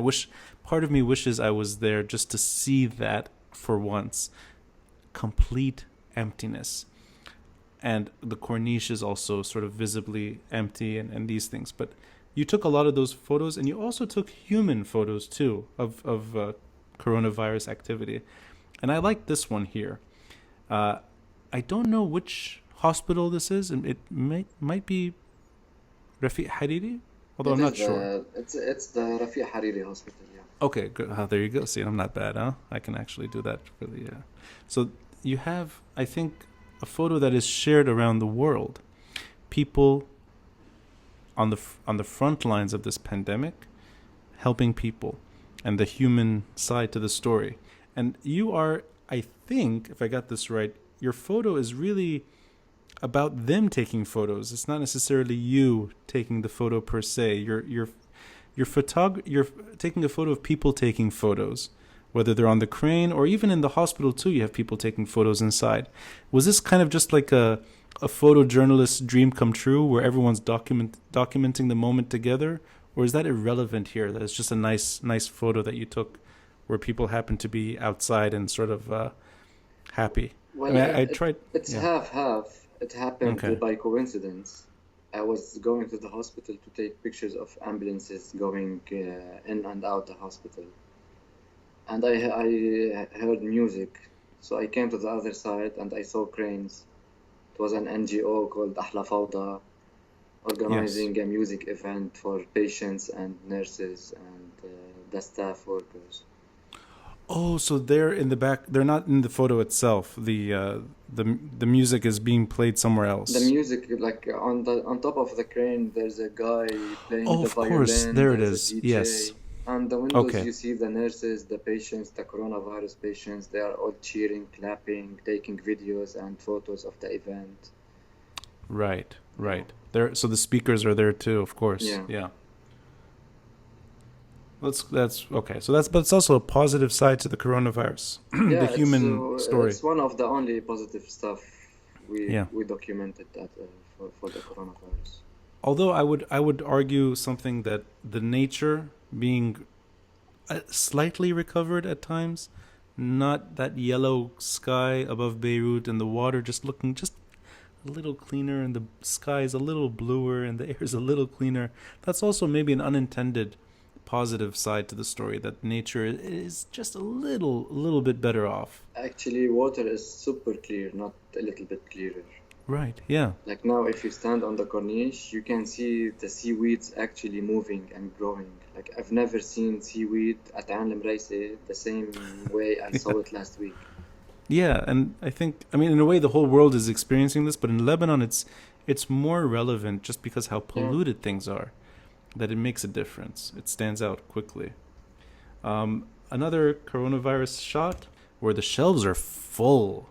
part of me wishes I was there just to see that for once. Complete emptiness. And the corniche is also sort of visibly empty and these things. But you took a lot of those photos, and you also took human photos too of coronavirus activity. And I like this one here. I don't know which hospital this is, and it might be Rafiq Hariri, although I'm not sure. It's the Rafiq Hariri Hospital, yeah. Okay, good. There you go. See, I'm not bad, huh? I can actually do that really. So you have, I think, a photo that is shared around the world. People on the front lines of this pandemic, helping people, and the human side to the story. And you are, I think, if I got this right, your photo is really about them taking photos. It's not necessarily you taking the photo per se. You're taking a photo of people taking photos, whether they're on the crane or even in the hospital too. You have people taking photos inside. Was this kind of just like a photojournalist's dream come true, where everyone's documenting the moment together, or is that irrelevant here? That it's just a nice photo that you took, where people happen to be outside and sort of happy. Well, I tried. It's half. It happened by coincidence. I was going to the hospital to take pictures of ambulances going in and out the hospital. And I heard music. So I came to the other side and I saw cranes. It was an NGO called Ahla Fawda, organizing a music event for patients and nurses and the staff workers. Oh, so they're in the back. They're not in the photo itself. The music is being played somewhere else. The music, like on top of the crane, there's a guy playing the violin. Of course, there it is. DJ. Yes. And the windows, you see the nurses, the patients, the coronavirus patients. They are all cheering, clapping, taking videos and photos of the event. Right. There. So the speakers are there too, of course. Yeah. That's okay. But it's also a positive side to the coronavirus, the human story. It's one of the only positive stuff we documented for the coronavirus. Although I would argue something, that the nature being slightly recovered at times, not that yellow sky above Beirut and the water just looking just a little cleaner, and the sky is a little bluer and the air is a little cleaner. That's also maybe an unintended positive side to the story, that nature is just a little bit better off. Actually, water is super clear, not a little bit clearer. Right, yeah. Like now, if you stand on the corniche, you can see the seaweeds actually moving and growing. Like I've never seen seaweed at Ain al-Mraisi the same way I saw it last week. Yeah, and I think, in a way the whole world is experiencing this, but in Lebanon it's it's more relevant just because how Yeah. polluted things are, that it makes a difference. It stands out quickly. Another coronavirus shot where the shelves are full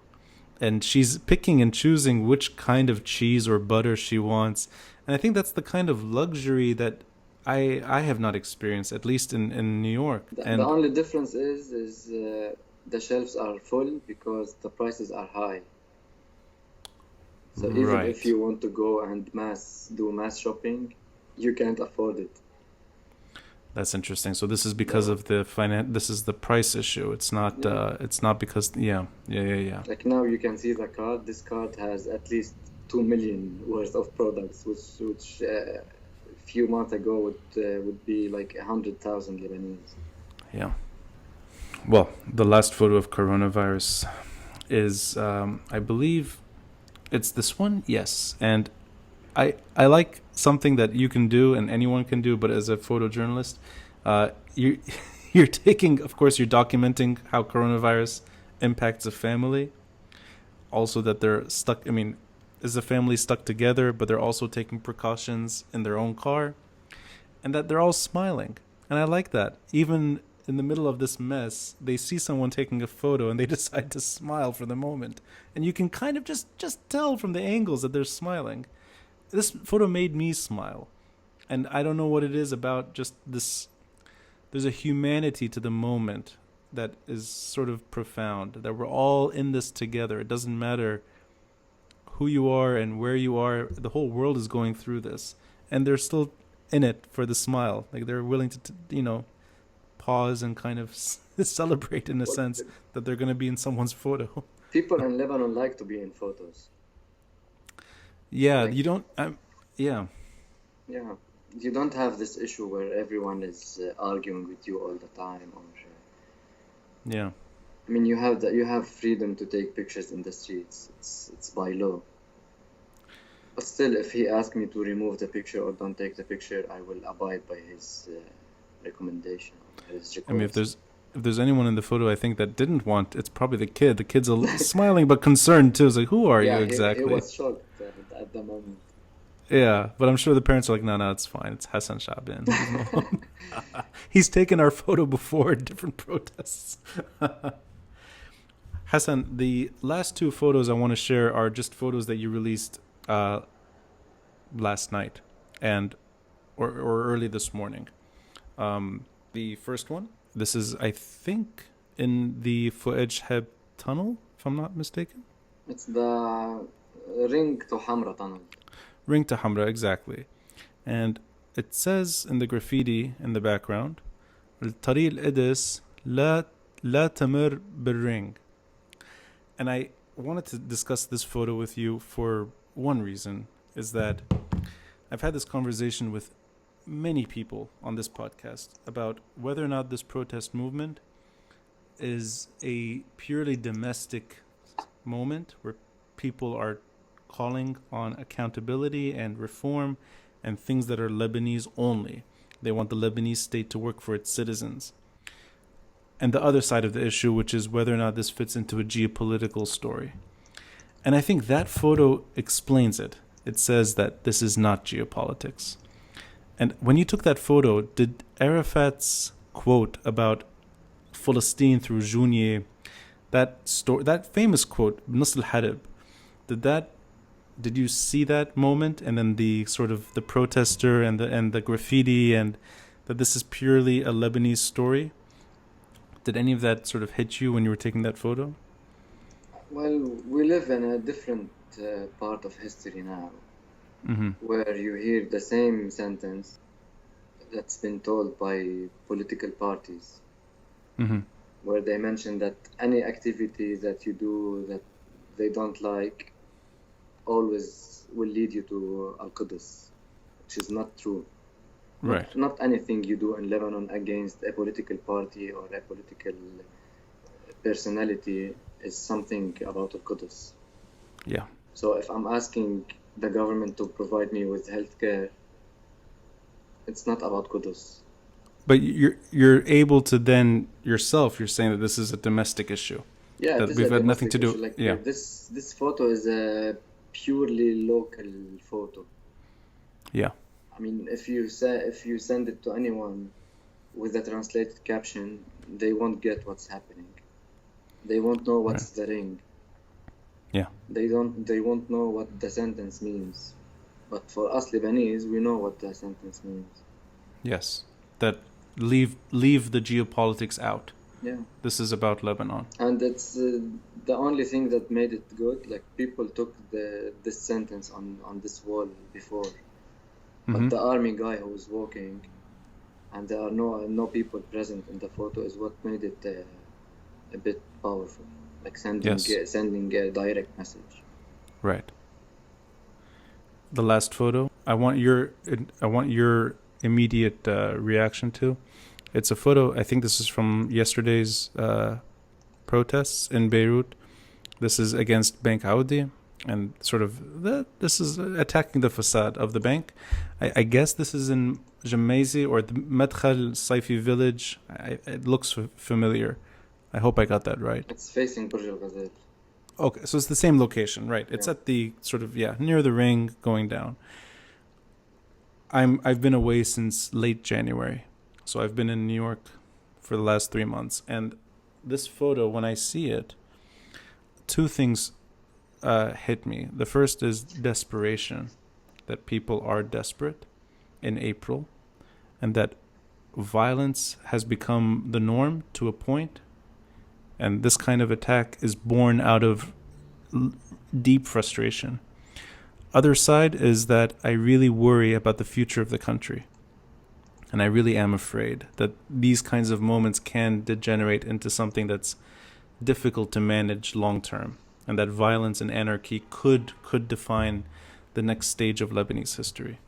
and she's picking and choosing which kind of cheese or butter she wants. And I think that's the kind of luxury that I have not experienced, at least in New York. The only difference is the shelves are full because the prices are high. So even Right. if you want to go and do mass shopping, you can't afford it. That's interesting. So this is because of the this is the price issue. It's not it's not because yeah. Like now you can see the card. This card has at least 2 million worth of products, which a few months ago would be like 100,000 Lebanese. Yeah. Well, the last photo of coronavirus is I believe it's this one. Yes. And I like something that you can do and anyone can do, but as a photojournalist, you're taking, of course, you're documenting how coronavirus impacts a family. Also that they're stuck, I mean, is the family stuck together, but they're also taking precautions in their own car, and that they're all smiling. And I like that. Even in the middle of this mess, they see someone taking a photo and they decide to smile for the moment. And you can kind of just tell from the angles that they're smiling. This photo made me smile. And I don't know what it is about just this. There's a humanity to the moment that is sort of profound, that we're all in this together. It doesn't matter who you are and where you are. The whole world is going through this. And they're still in it for the smile. Like they're willing to, pause and kind of celebrate in a sense that they're going to be in someone's photo. People in Lebanon like to be in photos. Yeah, Like, you don't. Yeah. Yeah, you don't have this issue where everyone is arguing with you all the time, or Yeah. I mean, you have freedom to take pictures in the streets. It's by law. But still, if he asks me to remove the picture or don't take the picture, I will abide by his recommendation. His I mean, if request. there's anyone in the photo I think that didn't want, it's probably the kid. The kid's smiling but concerned too. It's like, who are you Yeah, exactly? he was shocked at the moment. Yeah, but I'm sure the parents are like, no, it's fine. It's Hasan Shaaban. He's taken our photo before at different protests. Hasan, the last two photos I want to share are just photos that you released last night or early this morning. The first one, this is, I think, in the Fu'aj tunnel, if I'm not mistaken. It's the Ring to Hamra tunnel. Ring to Hamra, exactly. And it says in the graffiti in the background, الطريق القدس لا تمر بالring. And I wanted to discuss this photo with you for one reason, is that I've had this conversation with many people on this podcast about whether or not this protest movement is a purely domestic moment where people are calling on accountability and reform and things that are Lebanese only. They want the Lebanese state to work for its citizens. And the other side of the issue, which is whether or not this fits into a geopolitical story. And I think that photo explains it. It says that this is not geopolitics. And when you took that photo, did Arafat's quote about Palestine through Jounier, that famous quote, Nus al-Harib, did you see that moment, and then the sort of the protester and the graffiti, and that this is purely a Lebanese story? Did any of that sort of hit you when you were taking that photo? Well, we live in a different part of history now, where you hear the same sentence that's been told by political parties, where they mention that any activity that you do that they don't like always will lead you to Al-Quds, which is not true. Right. Not anything you do in Lebanon against a political party or a political personality is something about Al-Quds. Yeah. So if I'm asking the government to provide me with healthcare, it's not about Quds. But you're able to then yourself, you're saying that this is a domestic issue. Yeah, that we've had nothing to do. Like, yeah. This photo is a purely local photo. Yeah. I mean, if you send it to anyone with a translated caption, they won't get what's happening. They won't know what's the ring. Yeah. They won't know what the sentence means. But for us Lebanese, we know what the sentence means. Yes. That leave the geopolitics out. Yeah. This is about Lebanon. And it's the only thing that made it good. Like, people took this sentence on this wall before. But the army guy who was walking, and there are no people present in the photo, is what made it a bit powerful. Like sending a direct message. Right. The last photo, I want your immediate reaction to. It's a photo. I think this is from yesterday's protests in Beirut. This is against Bank Audi, and sort of this is attacking the facade of the bank. I guess this is in Jamaizi or the Madkhal Saifi village. It looks familiar. I hope I got that right. It's facing Burj Al Ghazal. Okay, so it's the same location, right? It's at the sort of near the ring going down. I've been away since late January, so I've been in New York for the last 3 months, and this photo, when I see it, two things hit me. The first is desperation, that people are desperate in April, and that violence has become the norm to a point, and this kind of attack is born out of deep frustration. Other side is that I really worry about the future of the country. And I really am afraid that these kinds of moments can degenerate into something that's difficult to manage long term, and that violence and anarchy could define the next stage of Lebanese history.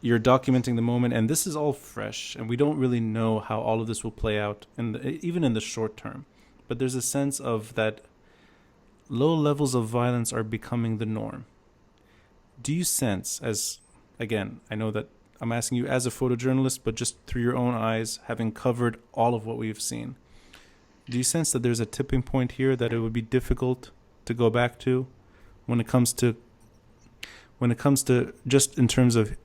You're documenting the moment, and this is all fresh, and we don't really know how all of this will play out, even in the short term. But there's a sense of that low levels of violence are becoming the norm. Do you sense, as, again, I know that I'm asking you as a photojournalist, but just through your own eyes, having covered all of what we've seen, do you sense that there's a tipping point here that it would be difficult to go back to when it comes to just in terms of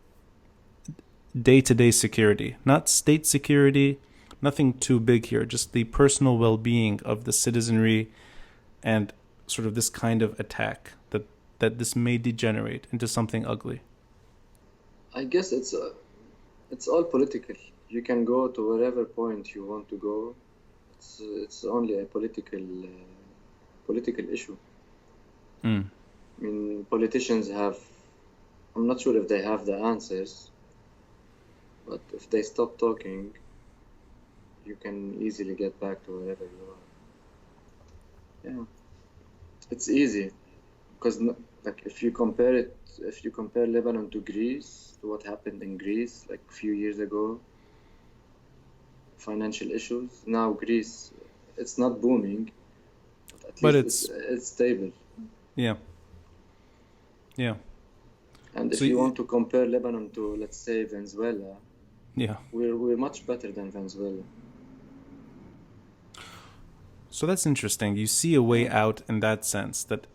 day-to-day security, not state security, nothing too big here, just the personal well-being of the citizenry, and sort of this kind of attack that this may degenerate into something ugly? I guess it's all political. You can go to wherever point you want to go. It's only a political issue. I mean, politicians have, I'm not sure if they have the answers, but if they stop talking, you can easily get back to wherever you are. Yeah, it's easy, because like if you compare Lebanon to Greece, to what happened in Greece like a few years ago, financial issues. Now Greece, it's not booming, but at least it's stable. Yeah. And if you want to compare Lebanon to, let's say, Venezuela, we're much better than Venezuela. So that's interesting. You see a way out in that sense, that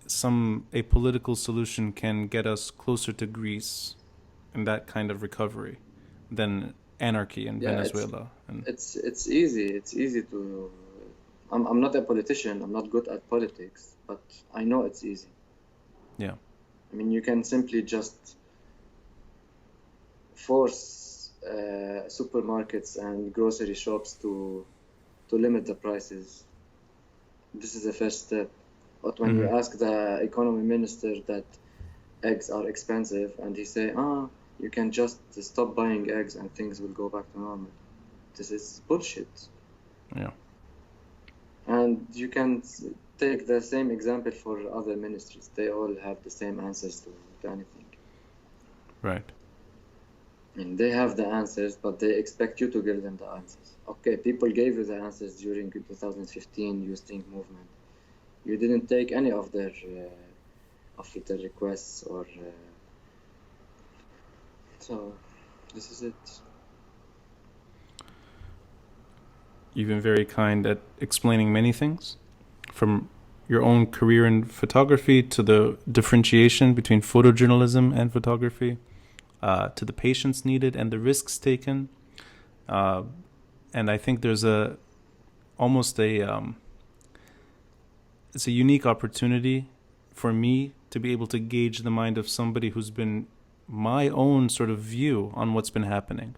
a political solution can get us closer to Greece and that kind of recovery than anarchy in Venezuela. It's easy. It's easy to. I'm not a politician. I'm not good at politics, but I know it's easy. Yeah. I mean, you can simply just force supermarkets and grocery shops to limit the prices. This is the first step. But when you ask the economy minister that eggs are expensive, and he say, you can just stop buying eggs and things will go back to normal. This is bullshit. Yeah. And you can take the same example for other ministries. They all have the same answers to anything. Right. I mean, they have the answers, but they expect you to give them the answers. Okay, people gave you the answers during 2015 Youth Think movement. You didn't take any of their requests or... So, this is it. You've been very kind at explaining many things, from your own career in photography, to the differentiation between photojournalism and photography, to the patience needed and the risks taken. And I think there's it's a unique opportunity for me to be able to gauge the mind of somebody who's been my own sort of view on what's been happening.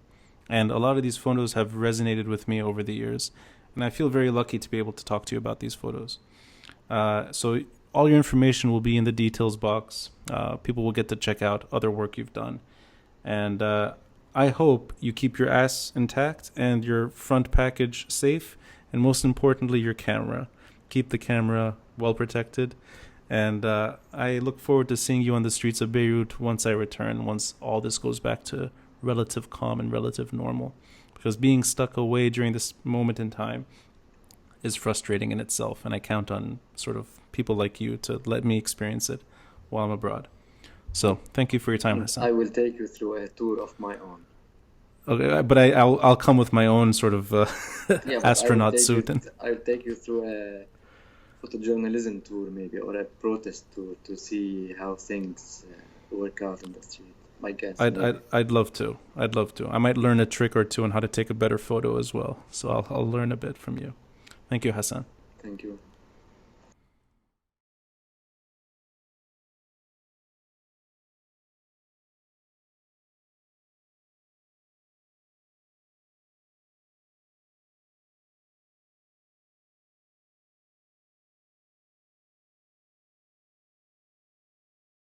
And a lot of these photos have resonated with me over the years. And I feel very lucky to be able to talk to you about these photos. So all your information will be in the details box. People will get to check out other work you've done. And I hope you keep your ass intact and your front package safe. And most importantly, your camera. Keep the camera well protected. And I look forward to seeing you on the streets of Beirut once I return, once all this goes back to relative calm and relative normal. Because being stuck away during this moment in time is frustrating in itself. And I count on sort of people like you to let me experience it while I'm abroad. So thank you for your time, Hasan. I will take you through a tour of my own. Okay, but I'll come with my own sort of astronaut suit. I'll take you through a photojournalism tour maybe, or a protest tour to see how things work out in the street. My guess. I'd love to. I might learn a trick or two on how to take a better photo as well. So I'll learn a bit from you. Thank you, Hasan. Thank you.